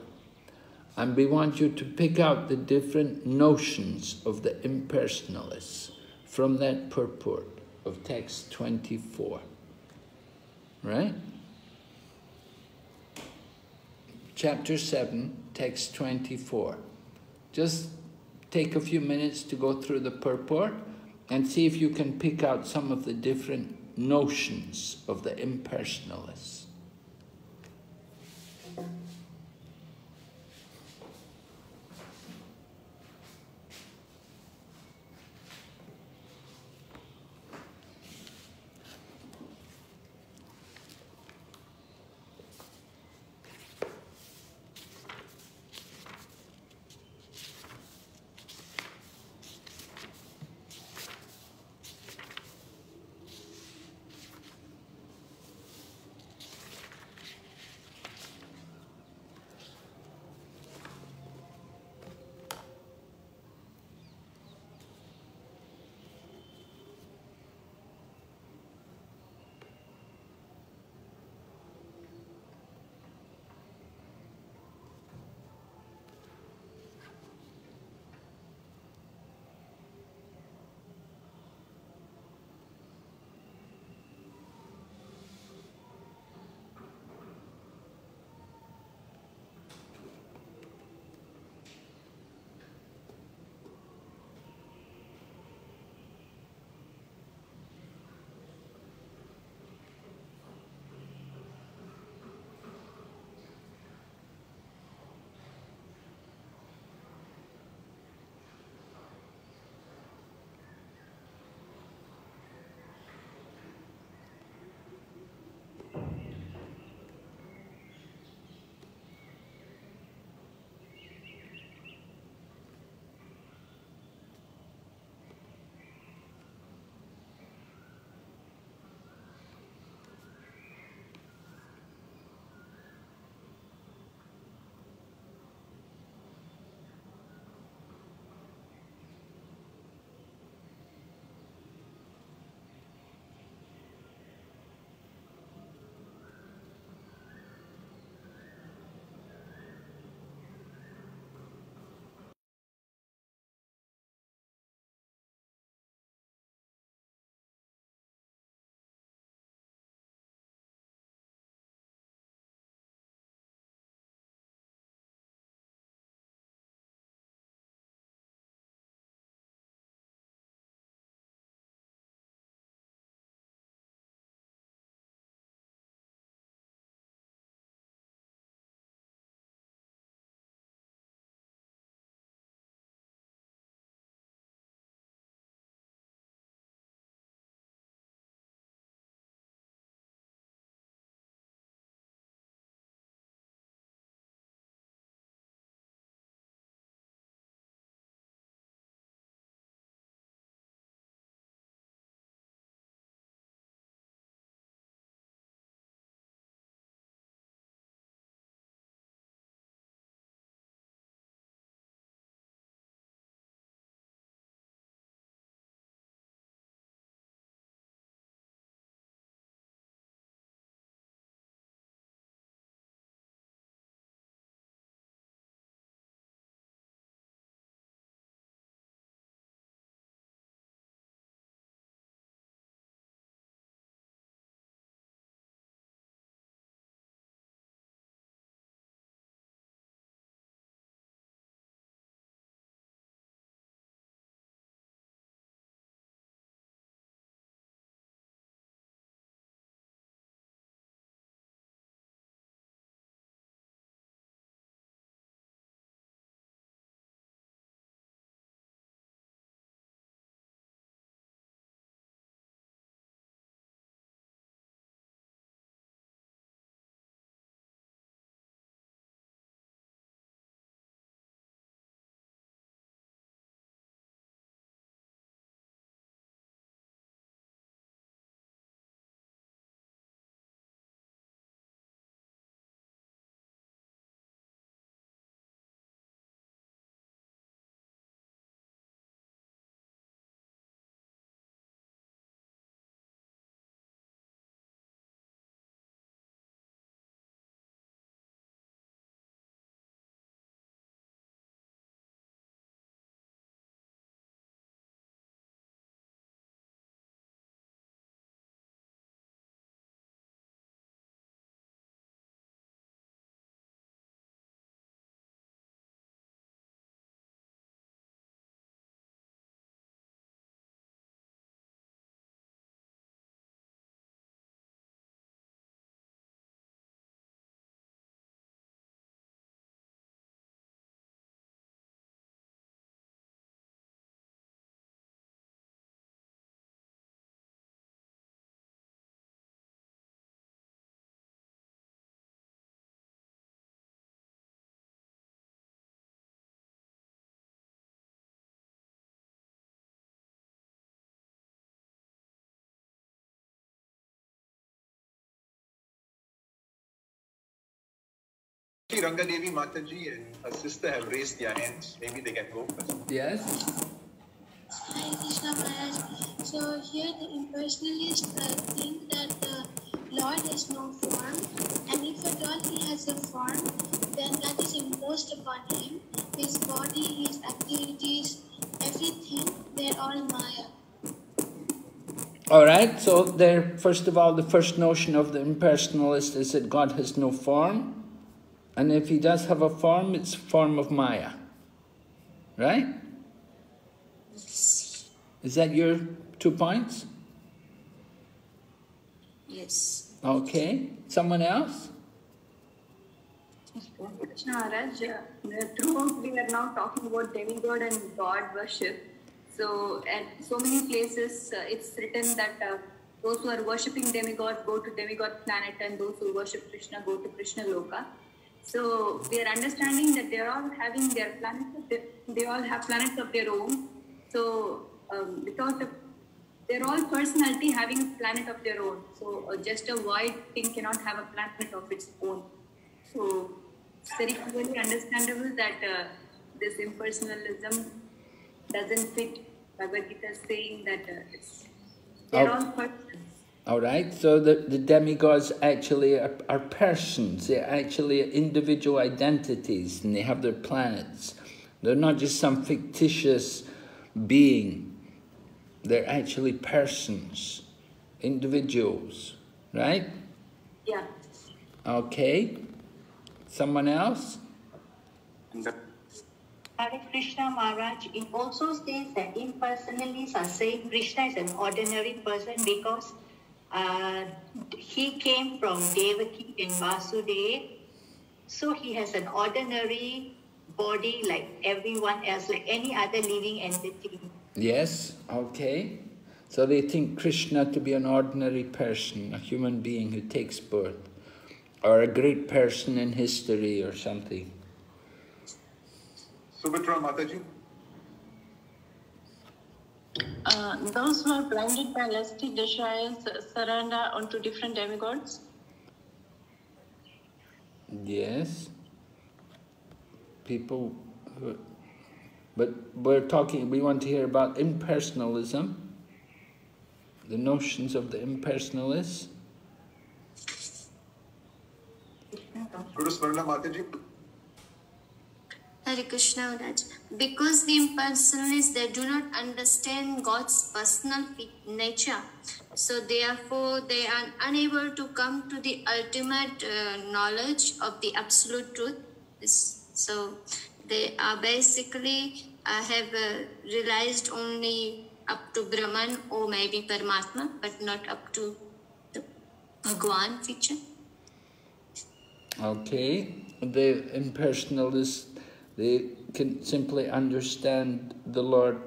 And we want you to pick out the different notions of the impersonalists from that purport of text 24. Right? Chapter 7, text 24. Just take a few minutes to go through the purport and see if you can pick out some of the different notions of the impersonalists. see Rangadevi Mataji and her sister have raised their hands. Maybe they can go first. Yes? Hare Krishna Maharaj. So here the impersonalists think that the Lord has no form, and if at all he has a form, then that is imposed upon him. His body, his activities, everything, they're all Maya. Alright, so there, first of all, the first notion of the impersonalist is that God has no form, and if he does have a form, it's a form of Maya. Right? Is that your 2 points? Yes. Okay. Someone else? Krishna Maharaj, throughout we are now talking about demigod and God worship. So at so many places it's written that those who are worshipping demigods go to demigod planet, and those who worship Krishna go to Krishna Loka. So we are understanding that they are all having their planets, they all have planets of their own. So they're all personality having a planet of their own. So just a void thing cannot have a planet of its own. So it's very clearly understandable that this impersonalism doesn't fit Bhagavad Gita saying that they're all persons. All right, so the demigods actually are persons. They're actually individual identities, and they have their planets. They're not just some fictitious being. They're actually persons, individuals, right? Yeah. Okay. Someone else? Hare Krishna Maharaj, it also states that impersonalists are saying Krishna is an ordinary person because he came from Devaki and Vasudev. So he has an ordinary body like everyone else, like any other living entity. Yes, okay. So they think Krishna to be an ordinary person, a human being who takes birth, or a great person in history or something. Subhatra Mataji? Those who are blinded by lusty desires surrender onto different demigods. Yes. People who... But we want to hear about impersonalism, the notions of the impersonalists. Guru Smarna Mataji? Hare Krishna Maharaj. Because the impersonalists, they do not understand God's personal nature. So therefore, they are unable to come to the ultimate knowledge of the absolute truth. So they are basically have realized only up to Brahman or maybe Paramatma, but not up to the Bhagwan feature. Okay. The impersonalists, they can simply understand the Lord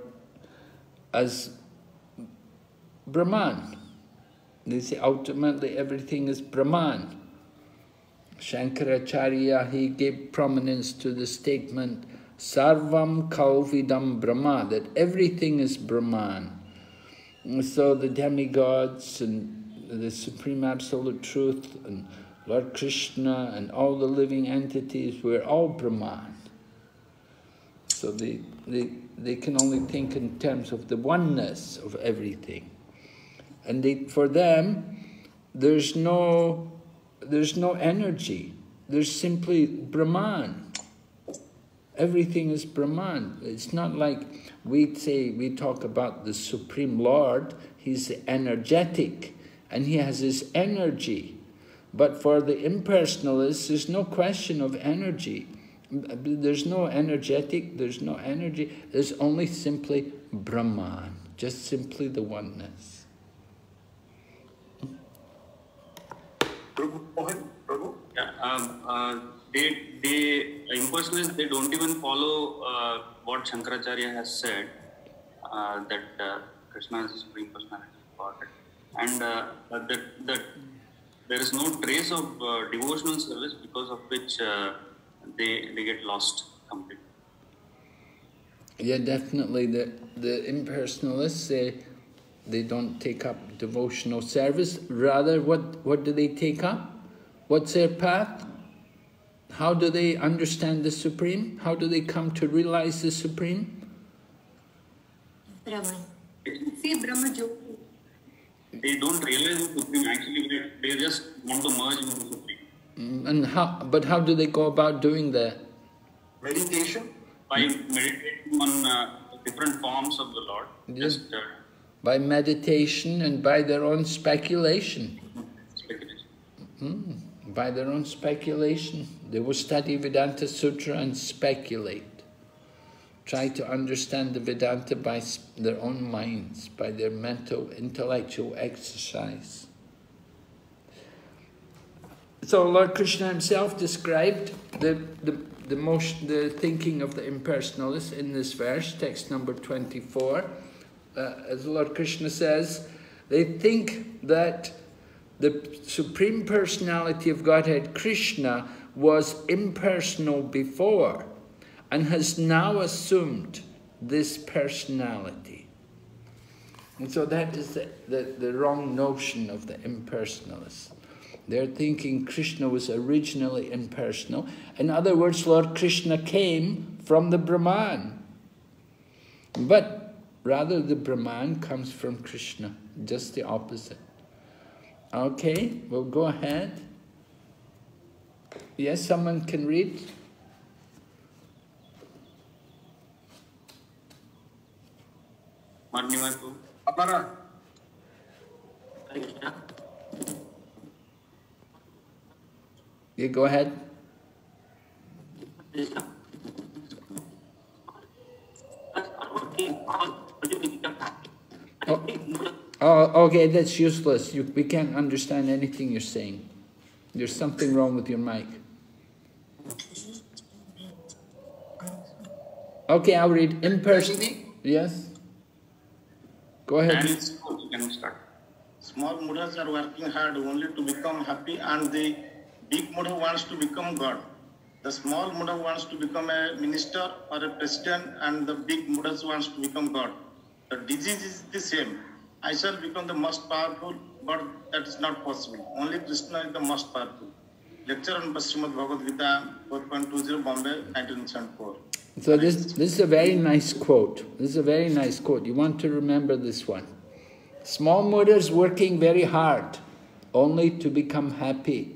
as Brahman. They say ultimately everything is Brahman. Shankaracharya, he gave prominence to the statement Sarvam Kalvidam Brahma, that everything is Brahman. And so the demigods and the Supreme Absolute Truth and Lord Krishna and all the living entities were all Brahman. So they can only think in terms of the oneness of everything. And for them, there's no energy. There's simply Brahman. Everything is Brahman. It's not like we talk about the Supreme Lord. He's energetic and he has his energy. But for the impersonalists, there's no question of energy. There's no energetic, there's no energy. There's only simply Brahman, just simply the oneness. Yeah, they impersonalists, they don't even follow what Shankaracharya has said, that Krishna is the Supreme Personality of God, and that there is no trace of devotional service because of which they get lost completely. Yeah, definitely. The impersonalists, they don't take up devotional service. Rather, what do they take up? What's their path? How do they understand the Supreme? How do they come to realize the Supreme? Brahman. See Brahma Jyoti. They don't realize the Supreme, actually they just want to merge with the Supreme. And how do they go about doing that? Meditation? By meditating on different forms of the Lord. Yes. By meditation and by their own speculation. By their own speculation. They will study Vedanta Sutra and speculate. Try to understand the Vedanta by their own minds, by their mental, intellectual exercise. So Lord Krishna himself described the thinking of the impersonalists in this verse, text number 24. As Lord Krishna says, they think that the Supreme Personality of Godhead, Krishna, was impersonal before and has now assumed this personality. And so that is the wrong notion of the impersonalists. They're thinking Krishna was originally impersonal. In other words, Lord Krishna came from the Brahman. But rather the Brahman comes from Krishna, just the opposite. Okay, we'll go ahead. Yes, someone can read? Apara. You go ahead. Oh, okay, that's useless. We can't understand anything you're saying. There's something wrong with your mic. Okay, I'll read. Impersonal. Yes? Go ahead. Small Buddhas are working hard only to become happy, and the big Buddha wants to become God. The small Buddha wants to become a minister or a president, and the big Buddha wants to become God. The disease is the same. I shall become the most powerful, but that is not possible. Only Krishna is the most powerful. Lecture on Srimad Bhagavad Gita, 4.20, Bombay, 1974. So this is a very nice quote. This is a very nice quote. You want to remember this one. Small Buddha is working very hard, only to become happy.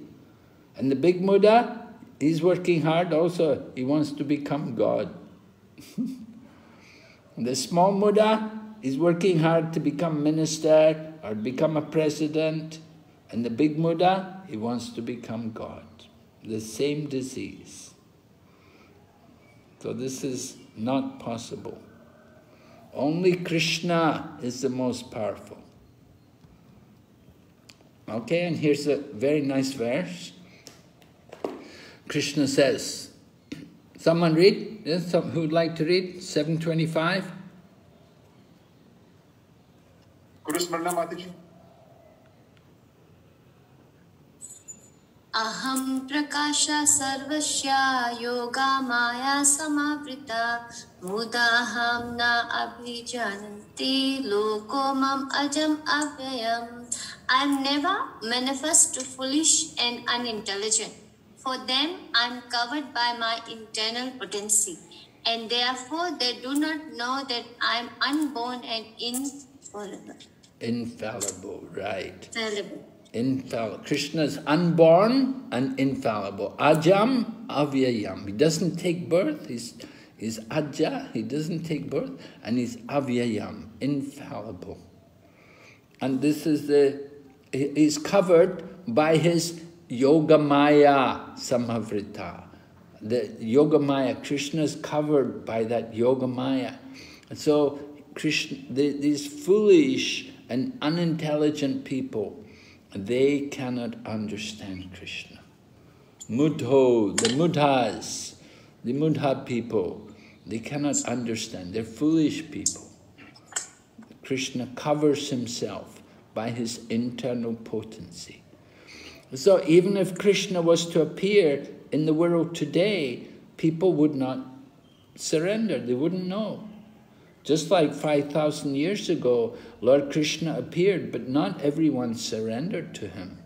And the big Buddha, he's working hard also. He wants to become God. The small Buddha is working hard to become minister or become a president. And the big Buddha, he wants to become God. The same disease. So this is not possible. Only Krishna is the most powerful. Okay, and here's a very nice verse. Krishna says, someone read? Yes, who would like to read? 725. Aham prakasha sarvasya yoga maya samavrita mudaham na abhijananti loko mam ajam avyayam. I am never manifest to foolish and unintelligent. For them, I am covered by my internal potency, and therefore they do not know that I am unborn and infallible. Infallible, right. Fallible. Infallible. Krishna is unborn and infallible. Ajam avyayam. He doesn't take birth. He's aja. He doesn't take birth, and he's avyayam, infallible. And this is he's covered by his Yogamaya Samavrita. The Yogamaya, Krishna is covered by that Yogamaya. And so Krishna, these foolish and unintelligent people, they cannot understand Krishna. Mudho, the Mudhas, the Mudha people, they cannot understand. They're foolish people. Krishna covers himself by his internal potency. So even if Krishna was to appear in the world today, people would not surrender, they wouldn't know. Just like 5,000 years ago, Lord Krishna appeared, but not everyone surrendered to him.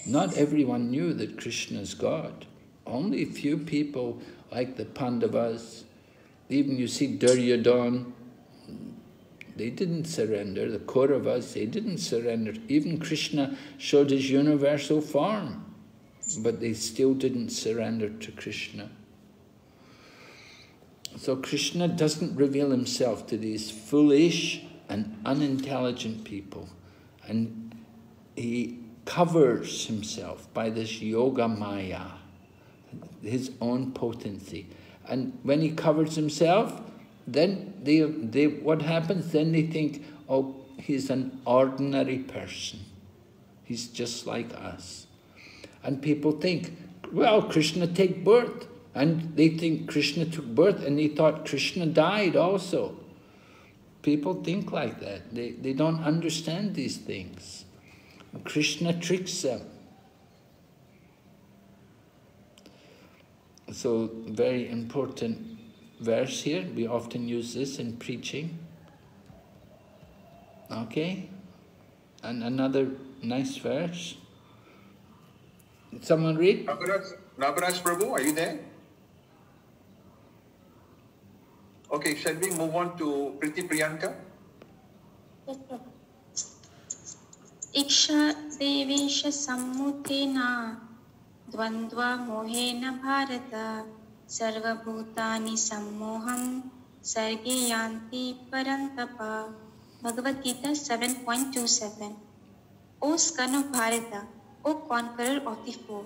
Not everyone knew that Krishna is God. Only few people like the Pandavas, even you see Duryodhana, they didn't surrender. The Kauravas, they didn't surrender. Even Krishna showed his universal form, but they still didn't surrender to Krishna. So Krishna doesn't reveal himself to these foolish and unintelligent people. And he covers himself by this yoga maya, his own potency. And when he covers himself, then what happens? Then they think, oh, he's an ordinary person. He's just like us. And people think, well, Krishna take birth. And they think Krishna took birth and they thought Krishna died also. People think like that. They don't understand these things. Krishna tricks them. So, very important verse here. We often use this in preaching. Okay? And another nice verse. Someone read? Nagaraj Prabhu, are you there? Okay, shall we move on to Priti Priyanka? Yes, sir. Iksha devesha sammutena dvandva mohena bharata sarva bhutani sammoham sarge yanti parantapa. Bhagavad Gita 7.27. O son of Bharata, O conqueror of the foe,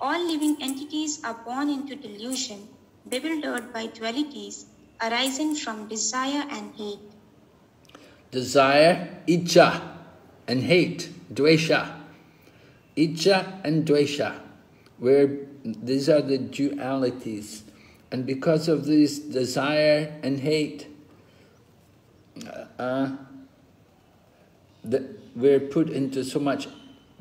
all living entities are born into delusion, bewildered by dualities arising from desire and hate. Desire, icha, and hate, dvesha. Icha and dvesha, where these are the dualities. And because of this desire and hate, we're put into so much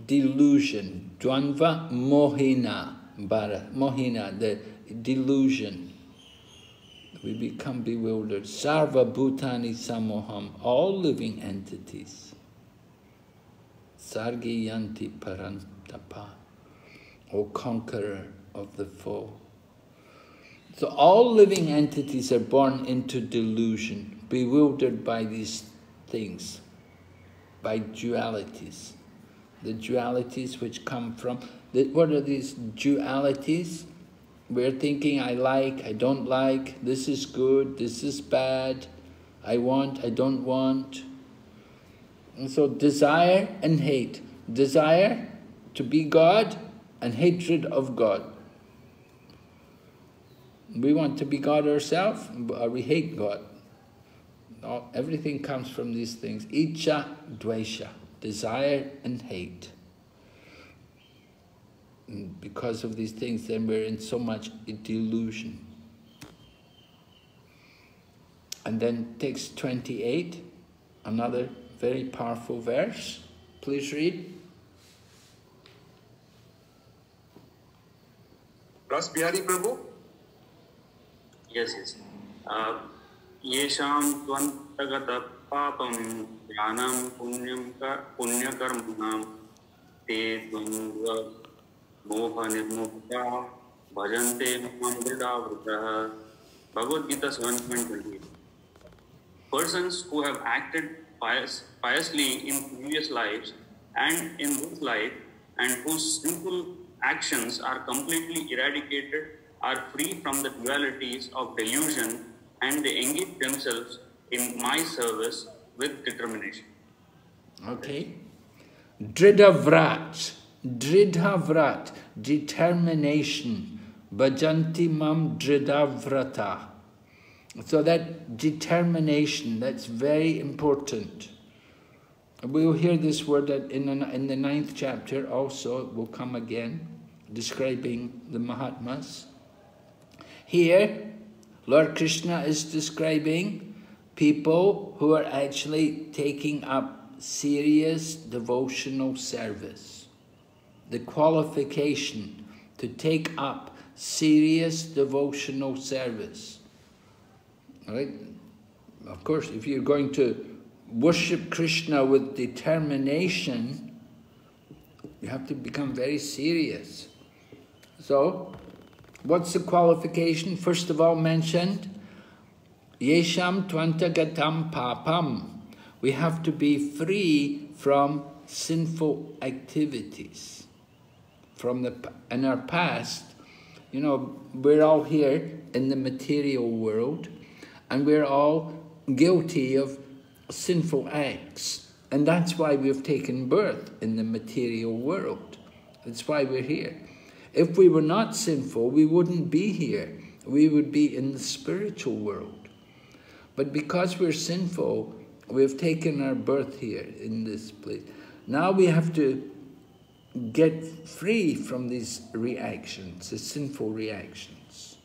delusion. Dvandva mohina, mohina, the delusion. We become bewildered. Sarva bhutani samoham, all living entities. Sargi yanti parantapa, O conqueror of the foe. So all living entities are born into delusion, bewildered by these things, by dualities. The dualities which come from, what are these dualities? We're thinking, I like, I don't like, this is good, this is bad, I want, I don't want. And so desire and hate. Desire to be God and hatred of God. We want to be God ourselves, or we hate God. Everything comes from these things. Icha, dvesha, desire and hate. And because of these things, then we're in so much delusion. And then text 28, another very powerful verse. Please read. Ras Bihari Prabhu? Yes. Yesham tvantagata papam jnanam punyakarmanam te dvandva moha nirmukta bhajante mamridavritah. Bhagavad Gita 7.28. Persons who have acted piously in previous lives and in this life, and whose sinful actions are completely eradicated, are free from the dualities of delusion, and they engage themselves in my service with determination. Okay. Dridhavrat, determination. Bhajanti mam dridhavrata. So that determination, that's very important. We'll hear this word in the 9th chapter also, it will come again, describing the Mahatmas. Here, Lord Krishna is describing people who are actually taking up serious devotional service. The qualification to take up serious devotional service. Right? Of course, if you're going to worship Krishna with determination, you have to become very serious. So, What's the qualification? First of all mentioned, Yesham Twantagatam Papam. We have to be free from sinful activities. In our past, you know, we're all here in the material world, and we're all guilty of sinful acts. And that's why we've taken birth in the material world. That's why we're here. If we were not sinful, we wouldn't be here. We would be in the spiritual world. But because we're sinful, we've taken our birth here in this place. Now we have to get free from these reactions, the sinful reactions.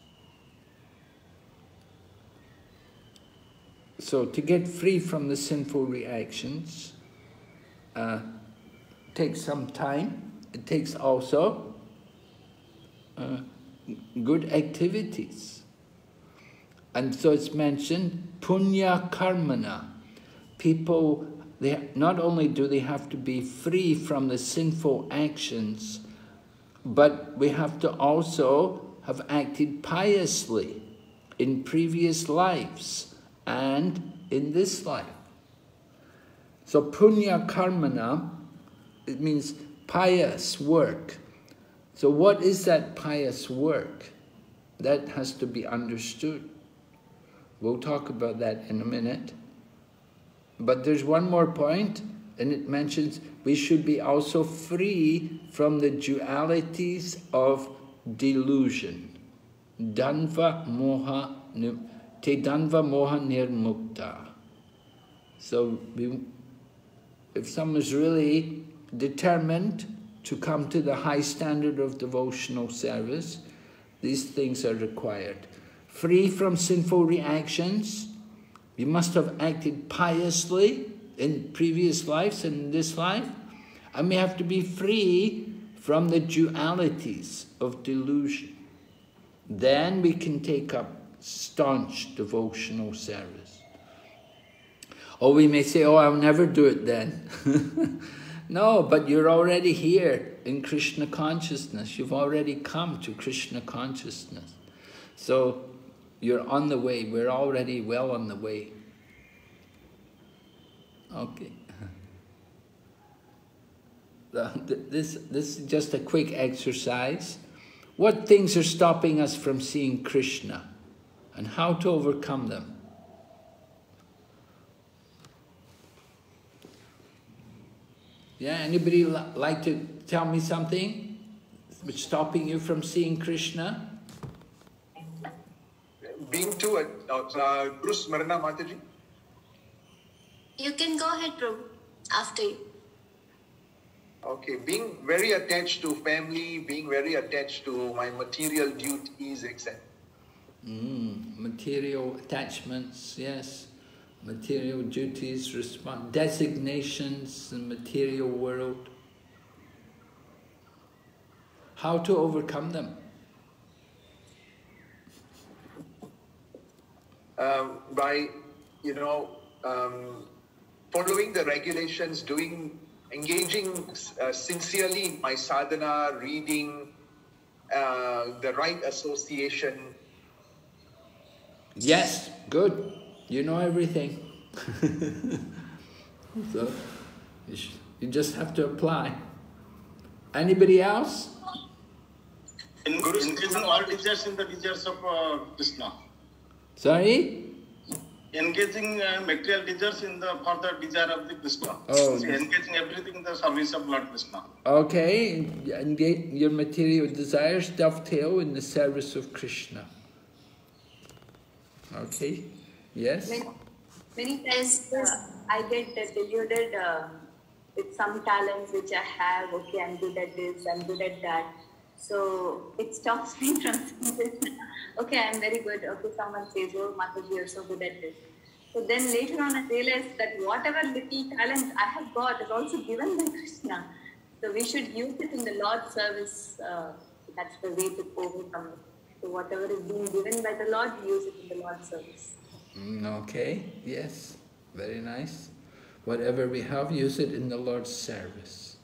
So to get free from the sinful reactions takes some time. It takes also good activities. And so it's mentioned, punya karmana. People, not only do they have to be free from the sinful actions, but we have to also have acted piously in previous lives and in this life. So punya karmana, it means pious work. So what is that pious work? That has to be understood. We'll talk about that in a minute. But there's one more point, and it mentions we should be also free from the dualities of delusion. Danva moha, te danva moha nirmukta. So if someone's really determined to come to the high standard of devotional service, these things are required. Free from sinful reactions. You must have acted piously in previous lives and in this life. And we have to be free from the dualities of delusion. Then we can take up staunch devotional service. Or we may say, oh, I'll never do it then. No, but you're already here in Krishna consciousness. You've already come to Krishna consciousness. So you're on the way. We're already well on the way. Okay. This is just a quick exercise. What things are stopping us from seeing Krishna and how to overcome them? Yeah, anybody like to tell me something which stopping you from seeing Krishna? Being too Guru Smarana, Mataji. You can go ahead, Prabhu, after you. Okay, being very attached to family, being very attached to my material duties, etc. Material attachments, yes. Material duties, designations in the material world. How to overcome them? By, following the regulations, engaging sincerely in my sadhana, reading, the right association. Yes, good. You know everything. So you just have to apply. Anybody else? Engaging all teachers in the teachers of Krishna. Sorry? Engaging material teachers for the desire of the Krishna. Oh. So engaging everything in the service of Lord Krishna. Okay, and your material desires dovetail in the service of Krishna. Okay, yes? Many times I get deluded with some talents which I have. Okay, I'm good at this, I'm good at that. So it stops me from saying, okay, I'm very good. Okay, someone says, oh, Mataji, you're so good at this. So then later on I realized that whatever little talent I have got is also given by Krishna. So we should use it in the Lord's service. That's the way to overcome it. So whatever is being given by the Lord, use it in the Lord's service. Okay, yes, very nice. Whatever we have, use it in the Lord's service.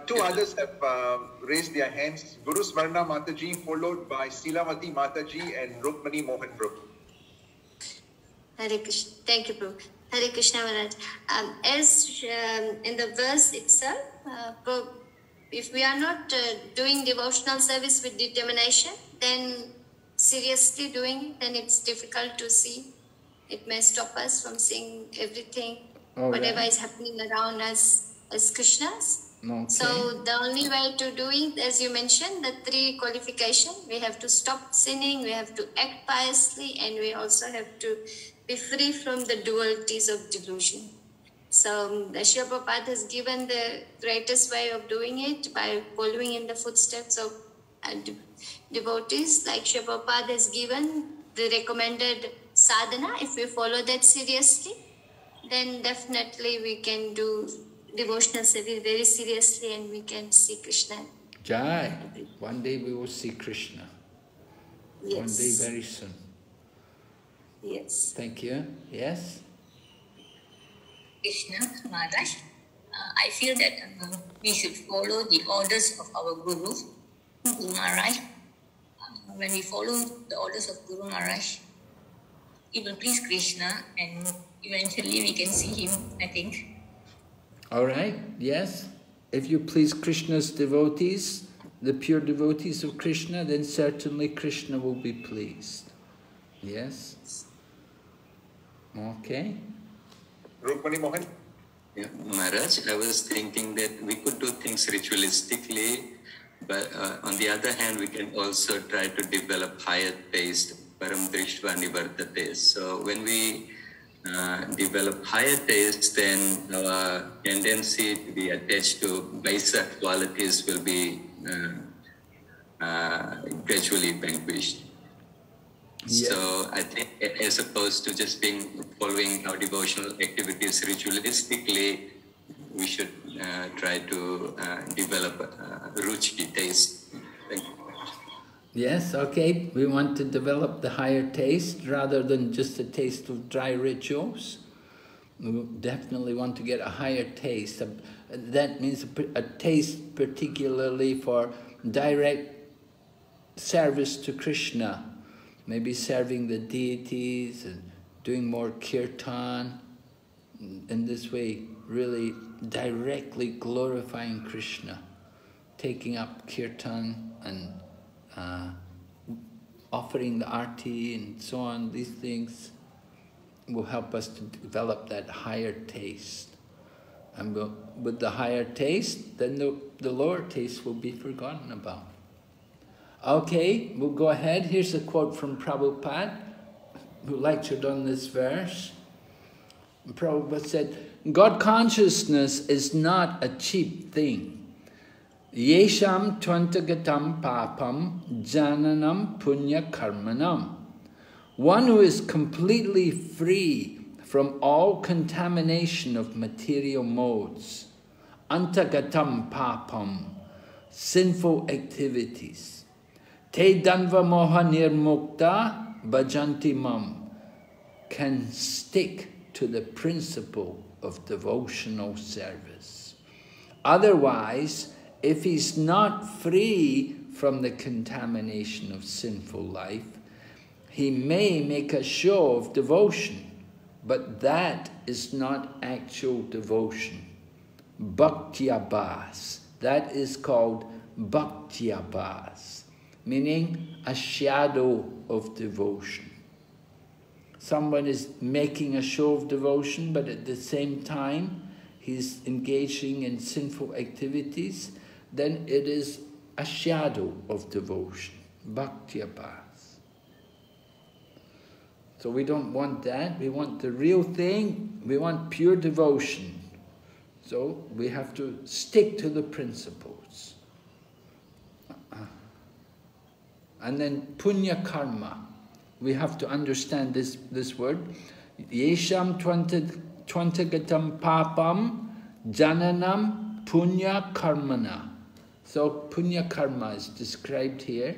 Two others have raised their hands. Guru Smarna Mataji, followed by Silamati Mataji and Rukmani Mohan Prabhu. Hare Krishna. Thank you, Prabhu. Hare Krishna Maharaj. As in the verse itself, if we are not doing devotional service with determination, then seriously doing it, then it's difficult to see. It may stop us from seeing everything, whatever is happening around us as Krishnas. Okay. So the only way to do it, as you mentioned, the 3 qualifications, we have to stop sinning, we have to act piously, and we also have to be free from the dualities of delusion. So the Srila Prabhupada has given the greatest way of doing it by following in the footsteps of devotees. Like Srila Prabhupada has given the recommended sadhana. If we follow that seriously, then definitely we can do devotional service very seriously and we can see Krishna. Jai. One day we will see Krishna. Yes. One day very soon. Yes. Thank you. Yes? Krishna Maharaj, I feel that we should follow the orders of our Guru Maharaj. When we follow the orders of Guru Maharaj, it will please Krishna and eventually we can see him, I think. Alright, yes. If you please Krishna's devotees, the pure devotees of Krishna, then certainly Krishna will be pleased. Yes? Okay. Rukmani Mohan? Yeah, Maharaj, I was thinking that we could do things ritualistically, but on the other hand, we can also try to develop higher taste, param drishtva nivartate. So when we develop higher taste, then our tendency to be attached to baser qualities will be gradually vanquished. Yes. So I think as opposed to just following our devotional activities ritualistically, we should try to develop ruchi taste. Thank you. Yes, okay. We want to develop the higher taste rather than just a taste of dry rituals. We definitely want to get a higher taste. That means a taste particularly for direct service to Krishna. Maybe serving the deities and doing more kirtan. In this way, really directly glorifying Krishna. Taking up kirtan and offering the arti and so on, these things will help us to develop that higher taste. And with the higher taste, then the lower taste will be forgotten about. Okay, we'll go ahead. Here's a quote from Prabhupada, who lectured on this verse. Prabhupada said, God consciousness is not a cheap thing. Yesham tvantagatam papam jananam punya karmanam. One who is completely free from all contamination of material modes. Antagatam papam, sinful activities. Te danva moha nirmukta bhajanti mam, can stick to the principle of devotional service. Otherwise, if he's not free from the contamination of sinful life, he may make a show of devotion, but that is not actual devotion. Bhaktyabhas, that is called bhaktyabhas, meaning a shadow of devotion. Someone is making a show of devotion, but at the same time he's engaging in sinful activities, then it is a shadow of devotion, bhaktyabhas. So we don't want that, we want the real thing, we want pure devotion. So we have to stick to the principles. And then punya karma, we have to understand this word. Yesham tvantagatam papam jananam punya karmana. So punya karma is described here.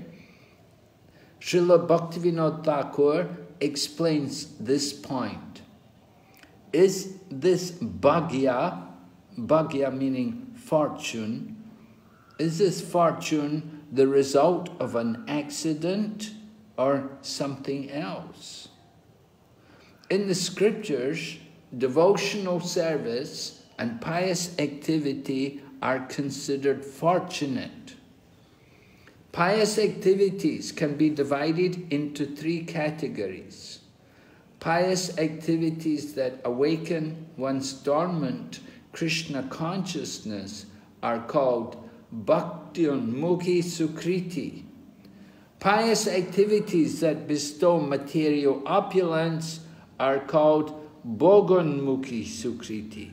Srila Bhaktivinoda Thakur explains this point. Is this bhagya meaning fortune, is this fortune the result of an accident or something else? In the scriptures, devotional service and pious activity are considered fortunate. Pious activities can be divided into 3 categories. Pious activities that awaken one's dormant Krishna consciousness are called Bhakti Mukhi Sukriti. Pious activities that bestow material opulence are called Bhoganmukhi Sukriti.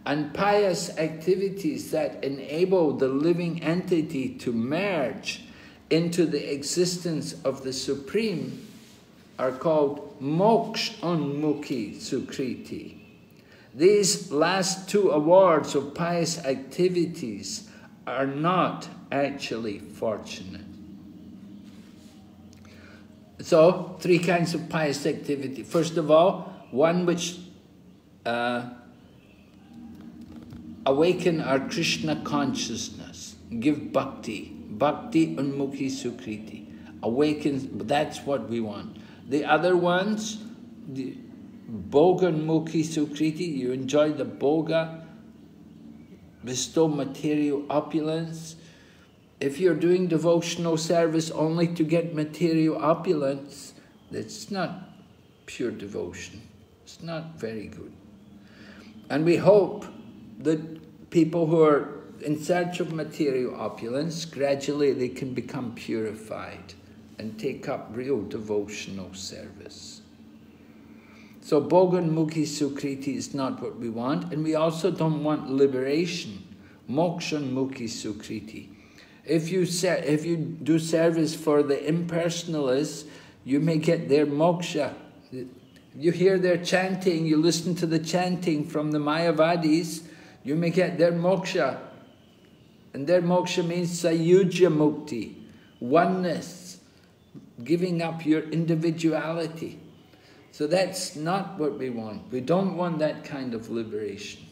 And pious activities that enable the living entity to merge into the existence of the Supreme are called Moksha-unmukhi Sukriti. These last 2 awards of pious activities are not actually fortunate. So, 3 kinds of pious activity. First of all, one which awaken our Krishna consciousness, give bhakti, Bhakti Unmukhi Sukriti, awakens, that's what we want. The other ones, the Bhoganmukhi Sukriti, you enjoy the bhoga, bestow material opulence. If you're doing devotional service only to get material opulence, that's not pure devotion. It's not very good. And we hope that people who are in search of material opulence, gradually they can become purified and take up real devotional service. So Bhoganmukhi Sukriti is not what we want, and we also don't want liberation, Moksha-unmukhi Sukriti. If you do service for the impersonalists, you may get their moksha. You hear their chanting, you listen to the chanting from the Mayavadis, you may get their moksha. And their moksha means sayujya mukti, oneness, giving up your individuality. So that's not what we want. We don't want that kind of liberation.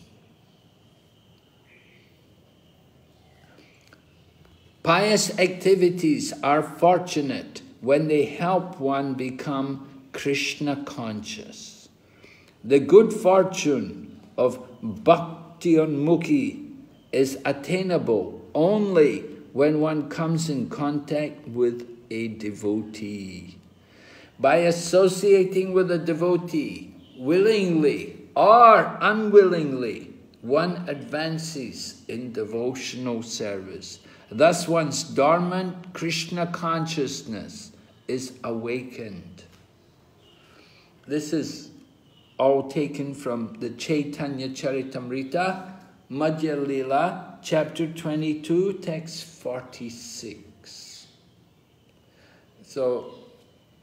Pious activities are fortunate when they help one become Krishna conscious. The good fortune of Bhakti Unmukhi is attainable only when one comes in contact with a devotee. By associating with a devotee, willingly or unwillingly, one advances in devotional service. Thus one's dormant Krishna consciousness is awakened. This is all taken from the Chaitanya Charitamrita, Madhya Lila, chapter 22, text 46. So,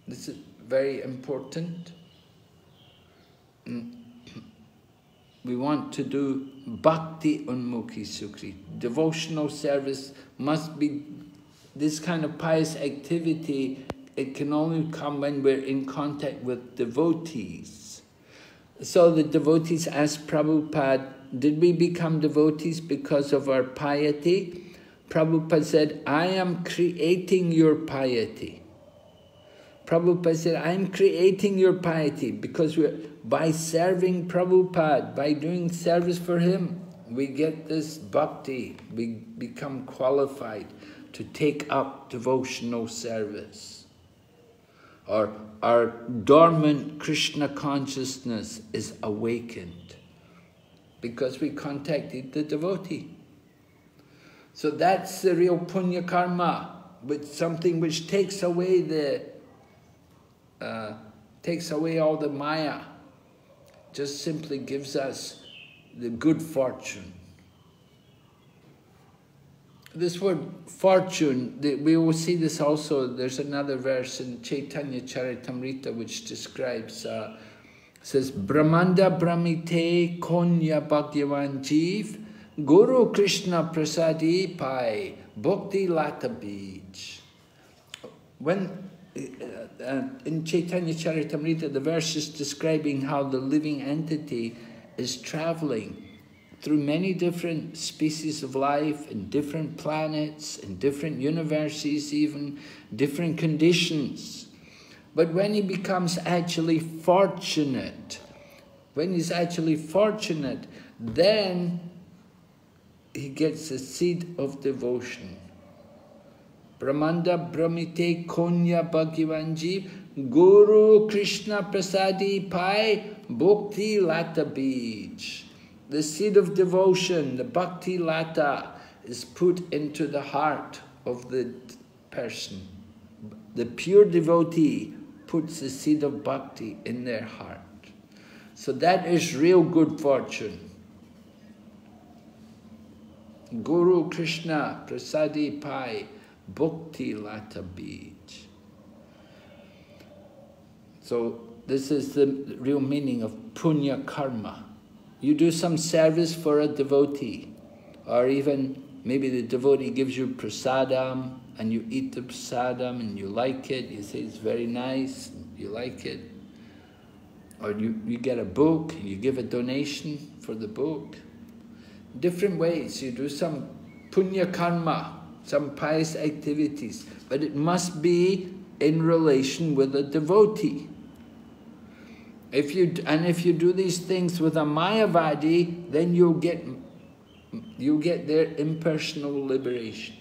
this is very important. We want to do Bhakti Unmukhi Sukri. Devotional service must be this kind of pious activity. It can only come when we're in contact with devotees. So the devotees asked Prabhupada, did we become devotees because of our piety? Prabhupada said, I am creating your piety. Prabhupada said, I am creating your piety because by serving Prabhupada, by doing service for him, we get this bhakti. We become qualified to take up devotional service. Or our dormant Krishna consciousness is awakened because we contacted the devotee. So that's the real punya karma, but something which takes away all the maya, just simply gives us the good fortune. This word fortune, we will see this also. There's another verse in Chaitanya Charitamrita which describes, says, Brahmanda Brahmite Konya Bhagyavan Jeev Guru Krishna Prasadi Pai Bhakti Lata Bij. When in Chaitanya Charitamrita, the verse is describing how the living entity is traveling through many different species of life, in different planets, in different universes, even different conditions. But when he becomes actually fortunate, when he's actually fortunate, then he gets a seed of devotion. Brahmanda Brahmite Konya Bhagavanji Guru Krishna Prasadi Pai Bhakti Lata Bij. The seed of devotion, the Bhakti Lata, is put into the heart of the person. The pure devotee puts the seed of bhakti in their heart. So that is real good fortune. Guru Krishna Prasadi Pai Bhakti Lata Bij. So this is the real meaning of punya karma. You do some service for a devotee, or even maybe the devotee gives you prasadam, and you eat the prasadam and you like it, you say it's very nice, you like it. Or you get a book, you give a donation for the book. Different ways, you do some punya karma, some pious activities, but it must be in relation with a devotee. If you do these things with a Mayavadi, then you'll get their impersonal liberation.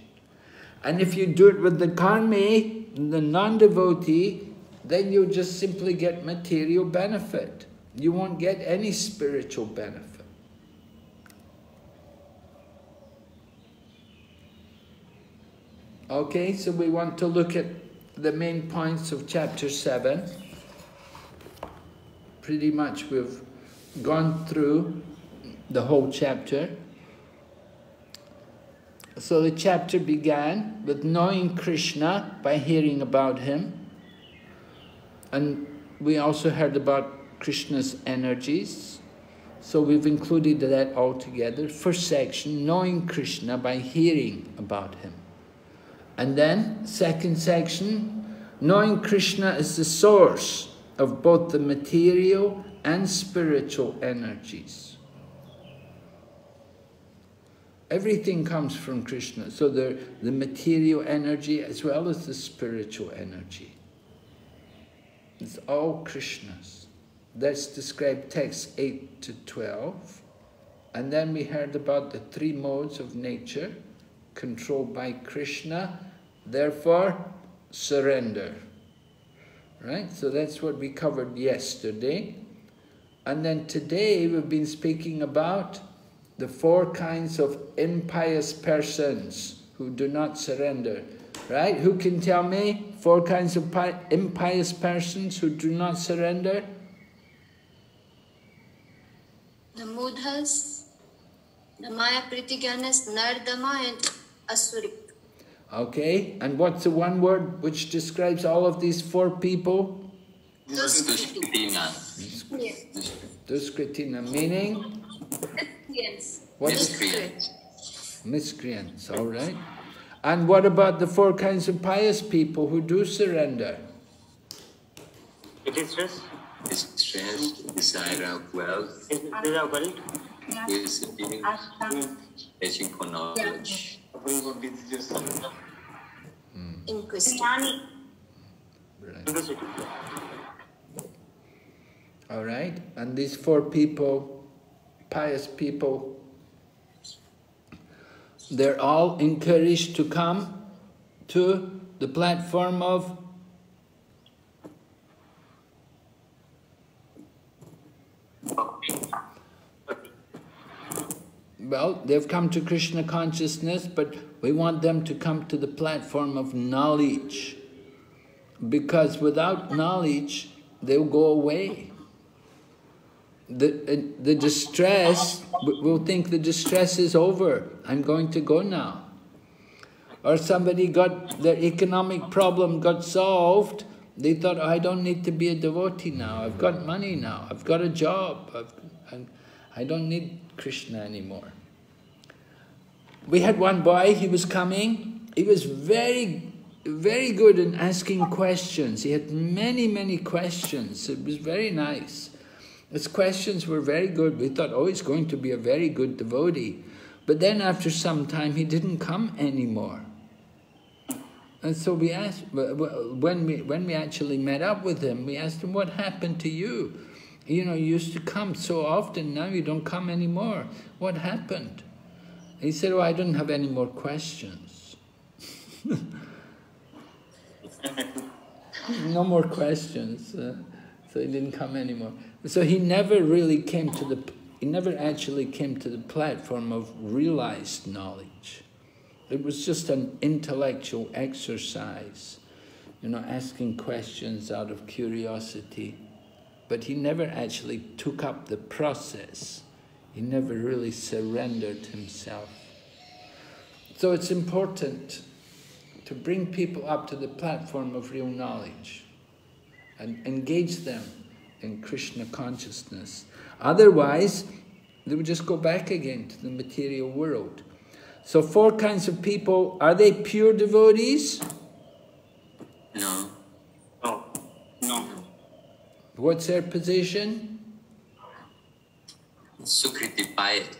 And if you do it with the karmi, the non-devotee, then you'll just simply get material benefit. You won't get any spiritual benefit. Okay, so we want to look at the main points of chapter 7. Pretty much we've gone through the whole chapter. So the chapter began with knowing Krishna by hearing about him. And we also heard about Krishna's energies. So we've included that all together. First section, knowing Krishna by hearing about him. And then, second section, knowing Krishna is the source of both the material and spiritual energies. Everything comes from Krishna, so the material energy as well as the spiritual energy. It's all Krishna's. That's described text 8 to 12. And then we heard about the three modes of nature, controlled by Krishna, therefore surrender. Right? So that's what we covered yesterday. And then today we've been speaking about the 4 kinds of impious persons who do not surrender. Right? Who can tell me 4 kinds of impious persons who do not surrender? The Mudhas, the Maya Pritiganas, Nardama and Asurik. Okay, and what's the one word which describes all of these 4 people? Duskritina. Duskritina, meaning? Miscreants. Miscreants, all right. And what about the 4 kinds of pious people who do surrender? Distress, Desire of wealth, visiting, searching for knowledge. All right, and these 4 people, pious people, they're all encouraged to come to the platform of well, they've come to Krishna consciousness, but we want them to come to the platform of knowledge. Because without knowledge, they'll go away. The distress, we'll think the distress is over. I'm going to go now. Or somebody got, their economic problem got solved. They thought, oh, I don't need to be a devotee now. I've got money now. I've got a job. I don't need Krishna anymore. We had one boy, he was coming. He was very, very good in asking questions. He had many, many questions. It was very nice. His questions were very good. We thought, oh, he's going to be a very good devotee. But then after some time, he didn't come anymore. And so we asked, when we actually met up with him, we asked him, what happened to you? You know, you used to come so often, now you don't come anymore. What happened? He said, oh, I didn't have any more questions. No more questions. So he didn't come anymore. So he never really came to he never actually came to the platform of realized knowledge. It was just an intellectual exercise, you know, asking questions out of curiosity. But he never actually took up the process. He never really surrendered himself. So it's important to bring people up to the platform of real knowledge and engage them in Krishna consciousness. Otherwise, they would just go back again to the material world. So 4 kinds of people, are they pure devotees? No. No. No. What's their position? Sukriti, piety.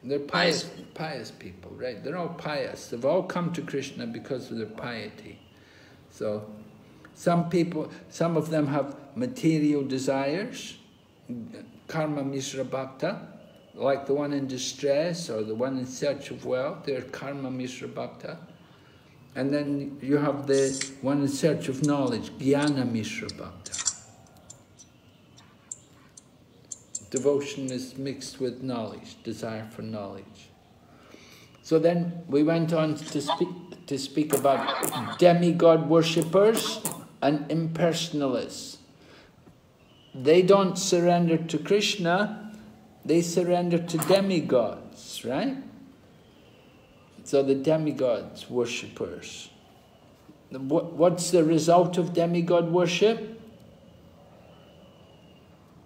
They're pious people, right? They're all pious. They've all come to Krishna because of their piety. So some of them have material desires, karma mishra bhakta, like the one in distress or the one in search of wealth, they're karma mishra bhakta. And then you have the one in search of knowledge, jnana mishra bhakta. Devotion is mixed with knowledge, desire for knowledge. So then we went on to speak about demigod worshippers and impersonalists. They don't surrender to Krishna, they surrender to demigods, right? So the demigods worshippers. What's the result of demigod worship?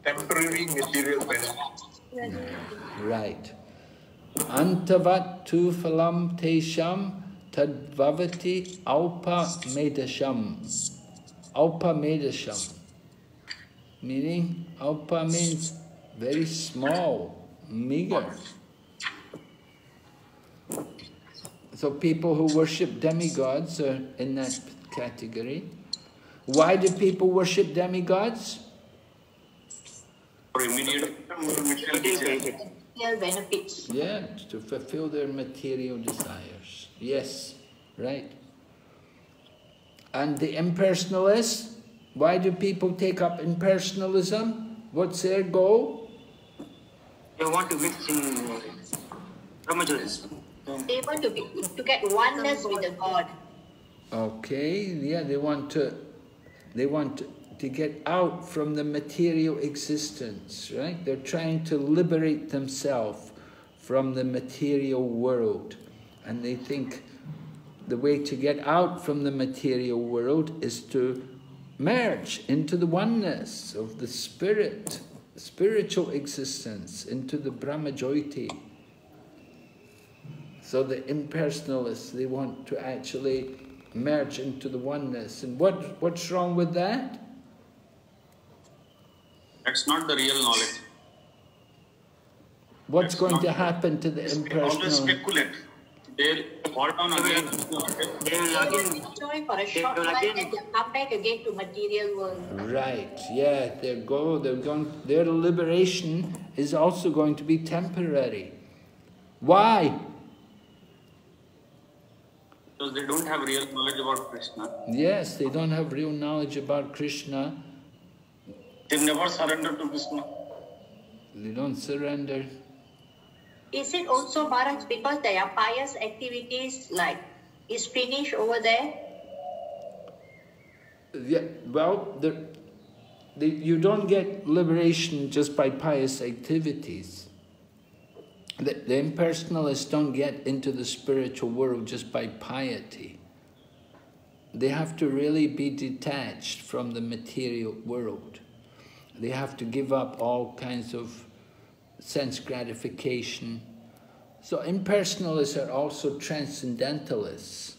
Temporary material benefit. Right. Antavat tu phalam tesham tadvavati alpa medasham. Alpa medasham. Meaning, alpa means very small, meager. So people who worship demigods are in that category. Why do people worship demigods? For immediate benefits. Yeah, to fulfill their material desires. Yes, right. And the impersonalists, why do people take up impersonalism? What's their goal? They want to mix in brahmacharis. They want to get oneness with the God. Okay, yeah, they want to get out from the material existence, right? They're trying to liberate themselves from the material world. And they think the way to get out from the material world is to merge into the oneness of the spirit, spiritual existence, into the Brahmajyoti. So the impersonalists, they want to actually merge into the oneness. And what's wrong with that? That's not the real knowledge. What's going to happen to the impersonal? Always speculate. They'll fall down again. They will enjoy for a short while and they'll come back again to material world. Right, yeah, their liberation is also going to be temporary. Why? Because they don't have real knowledge about Krishna. Yes, they don't have real knowledge about Krishna. They never surrender to Krishna. They don't surrender. Is it also, Maharaj, because their pious activities is finished over there? Yeah, well, you don't get liberation just by pious activities. The impersonalists don't get into the spiritual world just by piety. They have to really be detached from the material world. They have to give up all kinds of sense gratification. So impersonalists are also transcendentalists.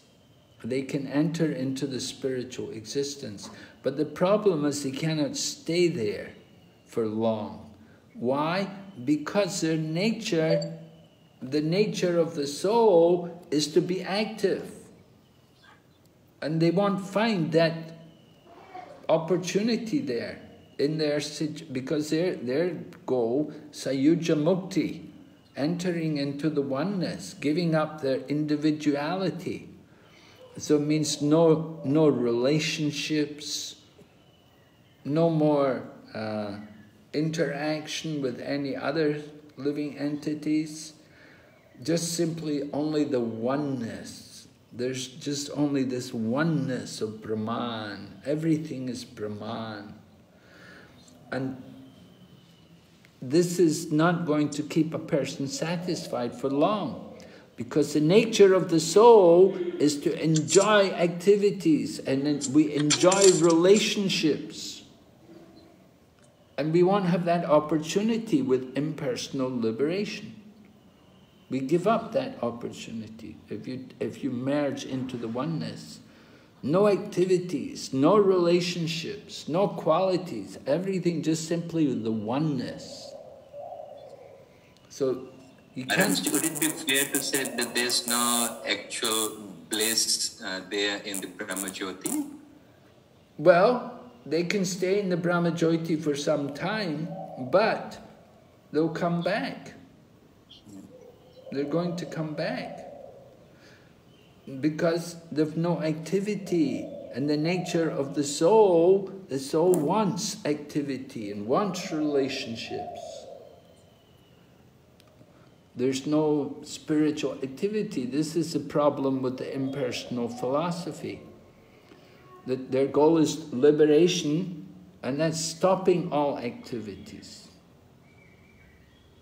They can enter into the spiritual existence. But the problem is they cannot stay there for long. Why? Because their nature, the nature of the soul is to be active. And they won't find that opportunity there in their because their goal, Sayuja Mukti, entering into the oneness, giving up their individuality. So it means no relationships, no more interaction with any other living entities, just simply only the oneness. There's just only this oneness of Brahman. Everything is Brahman. And this is not going to keep a person satisfied for long, because the nature of the soul is to enjoy activities, and then we enjoy relationships. And we won't have that opportunity with impersonal liberation. We give up that opportunity if you merge into the oneness. No activities, no relationships, no qualities, everything just simply the oneness. So you can't... Would it be fair to say that there's no actual bliss there in the Brahmajyoti? Well, they can stay in the Brahmajyoti for some time, but they'll come back. They're going to come back because there's no activity, and the nature of the soul wants activity and wants relationships. There's no spiritual activity. This is the problem with the impersonal philosophy. That their goal is liberation, and that's stopping all activities.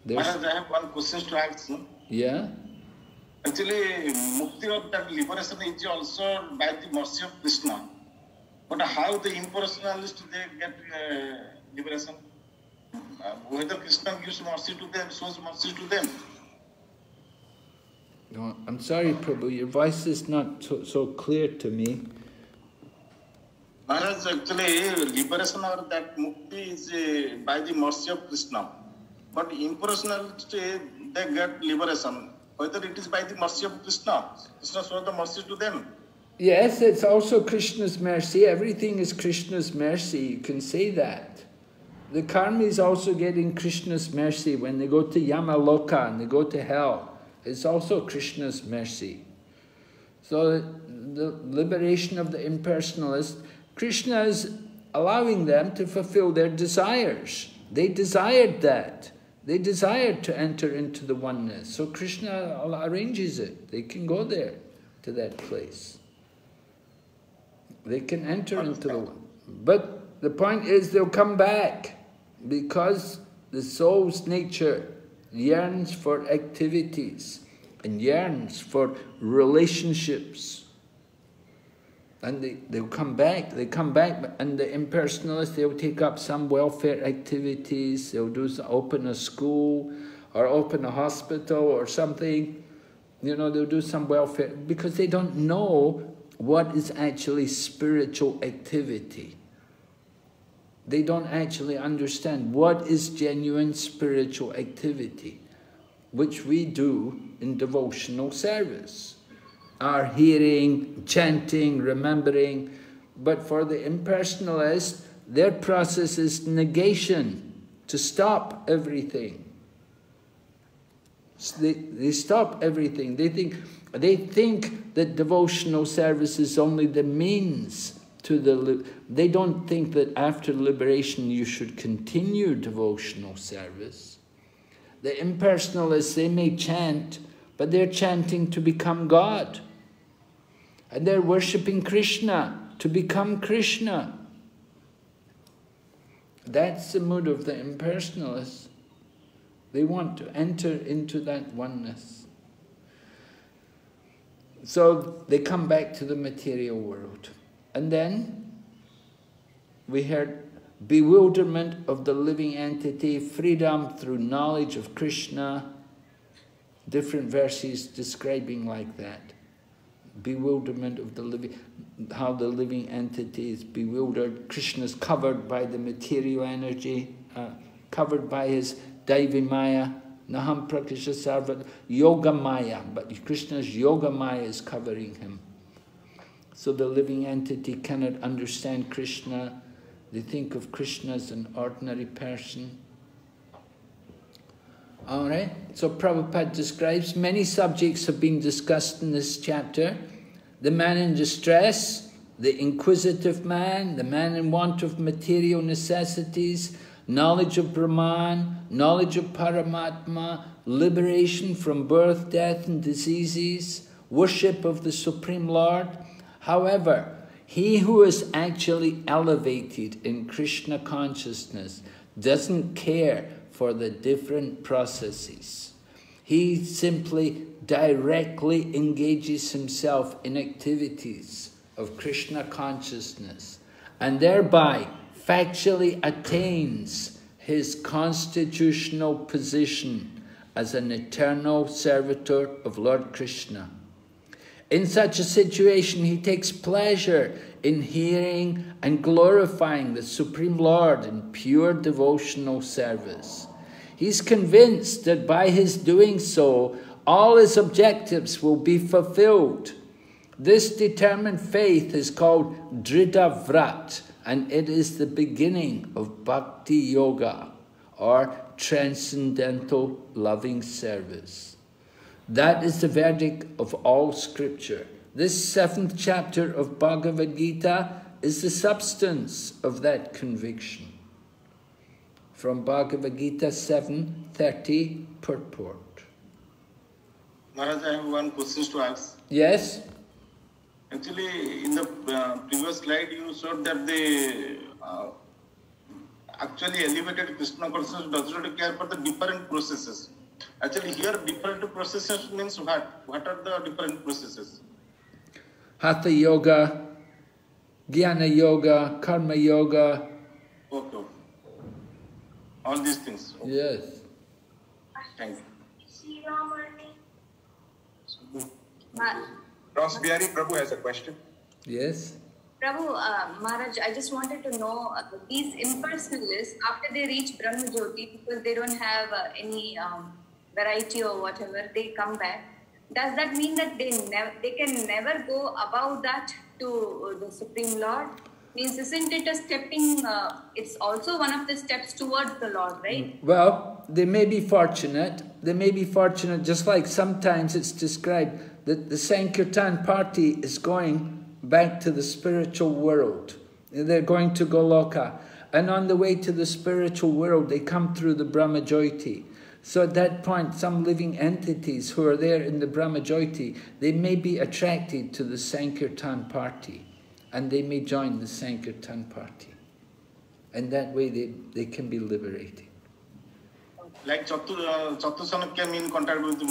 Maharaj, I have one question to ask you. Yeah? Actually, mukti or that liberation is also by the mercy of Krishna. But how the impersonalists they get liberation? Whether Krishna gives mercy to them, shows mercy to them. No, I'm sorry, Prabhu, your voice is not so clear to me. Maharaj, actually, liberation or that mukti is by the mercy of Krishna. But impersonalists, they get liberation. Whether it is by the mercy of Krishna, Krishna shows the mercy to them. Yes, it's also Krishna's mercy. Everything is Krishna's mercy. You can say that. The karma is also getting Krishna's mercy when they go to Yamaloka and they go to hell. It's also Krishna's mercy. So the liberation of the impersonalist, Krishna is allowing them to fulfill their desires. They desired that. They desired to enter into the oneness. So Krishna arranges it. They can go there, to that place. They can enter into the one. But the point is they'll come back because the soul's nature yearns for activities and yearns for relationships. And they'll come back, and the impersonalists, they'll take up some welfare activities, they'll open a school, or open a hospital or something, they'll do some welfare, because they don't know what is actually spiritual activity. They don't actually understand what is genuine spiritual activity, which we do in devotional service. Our hearing, chanting, remembering. But for the impersonalist, their process is negation, to stop everything. So they stop everything. They think that devotional service is only the means to the... They don't think that after liberation you should continue devotional service. The impersonalists, they may chant, but they're chanting to become God. And they're worshipping Krishna to become Krishna. That's the mood of the impersonalists. They want to enter into that oneness. So they come back to the material world. And then we heard bewilderment of the living entity, freedom through knowledge of Krishna. Different verses describing like that. Bewilderment of the living, how the living entity is bewildered. Krishna is covered by the material energy, covered by his Daivi Maya. Naham Prakasha Sarvat Yoga Maya, but Krishna's Yoga Maya is covering him. So the living entity cannot understand Krishna. They think of Krishna as an ordinary person. Alright, so Prabhupada describes many subjects have been discussed in this chapter. The man in distress, the inquisitive man, the man in want of material necessities, knowledge of Brahman, knowledge of Paramatma, liberation from birth, death and diseases, worship of the Supreme Lord. However, he who is actually elevated in Krishna consciousness doesn't care for the different processes. He simply directly engages himself in activities of Krishna consciousness and thereby factually attains his constitutional position as an eternal servitor of Lord Krishna. In such a situation, he takes pleasure in hearing and glorifying the Supreme Lord in pure devotional service. He's convinced that by his doing so, all his objectives will be fulfilled. This determined faith is called Dhrida Vrat, and it is the beginning of Bhakti Yoga, or transcendental loving service. That is the verdict of all scripture. This 7th chapter of Bhagavad Gita is the substance of that conviction. From Bhagavad Gita 7:30 purport. Maharaj, I have one question to ask. Yes? Actually, in the previous slide, you showed that the actually elevated Krishna consciousness does not care for the different processes. Actually, here different processes means what? What are the different processes? Hatha Yoga, Jnana Yoga, Karma Yoga. Okay. All these things. Okay. Yes. Thank you. Ross Bihari Prabhu has a question. Yes. Prabhu, Maharaj, I just wanted to know these impersonalists, after they reach Brahma Jyoti, because they don't have any variety or whatever, they come back. Does that mean that they can never go above that to the Supreme Lord? Means, isn't it a stepping, it's also one of the steps towards the Lord, right? Well, they may be fortunate. They may be fortunate, just like sometimes it's described that the Sankirtan party is going back to the spiritual world. They're going to Goloka. And on the way to the spiritual world, they come through the Brahma Jyoti. So at that point, some living entities who are there in the Brahma Jyoti, they may be attracted to the Sankirtan party. And they may join the Sankirtan party. And that way they can be liberated. Like Chatu came in contact with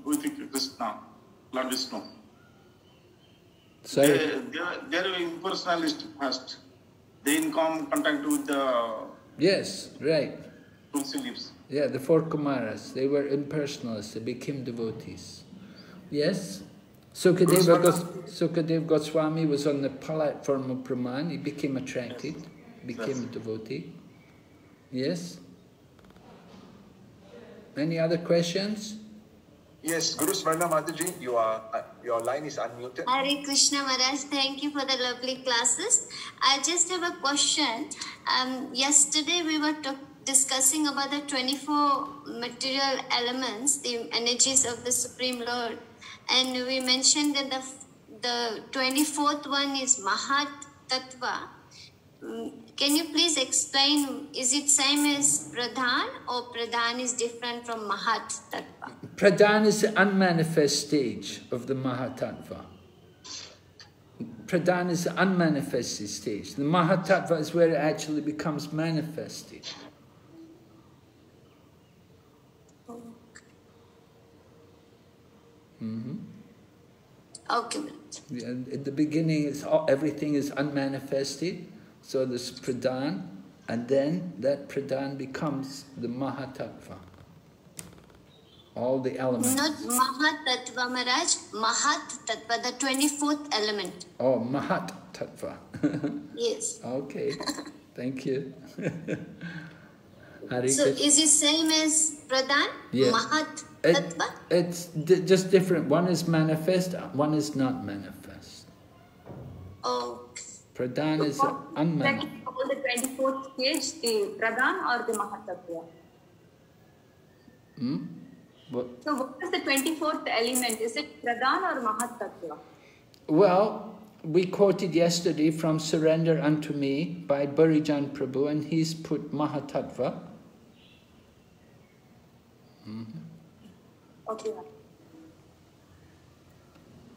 with Krishna, Lord Vishnu. Sorry? They're impersonalist first. They come contact with the... Yes, right. Tulsi leaves. Yeah, the 4 Kumaras. They were impersonalists. They became devotees. Yes? Sukadev Goswami was on the platform of Brahman. He became attracted, became a devotee. Yes? Any other questions? Yes, Guru Swarna Mataji, your line is unmuted. Hare Krishna Maharaj, thank you for the lovely classes. I just have a question. Yesterday we were discussing about the 24 material elements, the energies of the Supreme Lord. And we mentioned that the 24th one is Mahat Tattva. Can you please explain, is it same as Pradhan or Pradhan is different from Mahat Tattva? Pradhan is the unmanifest stage of the Mahatattva. Pradhan is the unmanifested stage. The Mahatattva is where it actually becomes manifested. Mm-hmm. Okay. In the beginning, everything is unmanifested. So there's Pradhan, and then that Pradhan becomes the Mahatattva. All the elements. Not Mahat Tattva, Maharaj. Mahat Tattva, the 24th element. Oh, Mahat Tattva. Yes. Okay. Thank you. Hare So Krishna. is it same as Pradhan? Yeah. Mahat Tattva? It's just different. One is manifest, one is not manifest. Oh. Pradhan is unmanifest. All the 24th stage, the Pradhan or the Mahat Tattva? So what is the 24th element? Is it Pradhan or Mahat Tattva? Well, we quoted yesterday from Surrender Unto Me by Burijan Prabhu, and he's put Mahatattva. Okay.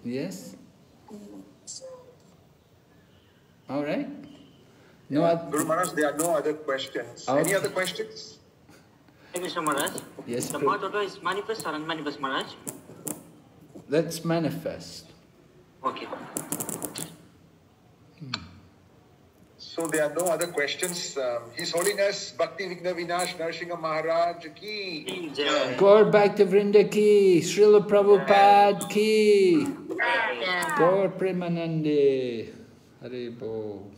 Yes? All right. No Guru Maharaj, there are no other questions. Okay. Any other questions? Thank you, Mr. Maharaj. Yes, the Prabhu. Mahatattva is manifest or unmanifest, Maharaj? That's manifest. Okay. So there are no other questions. His Holiness Bhakti Vigna Vinash Narsingha Maharaj ki. Gaur Bhakti Vrinda ki, Srila Prabhupada ki, Gaur Premanande. Hare Bo.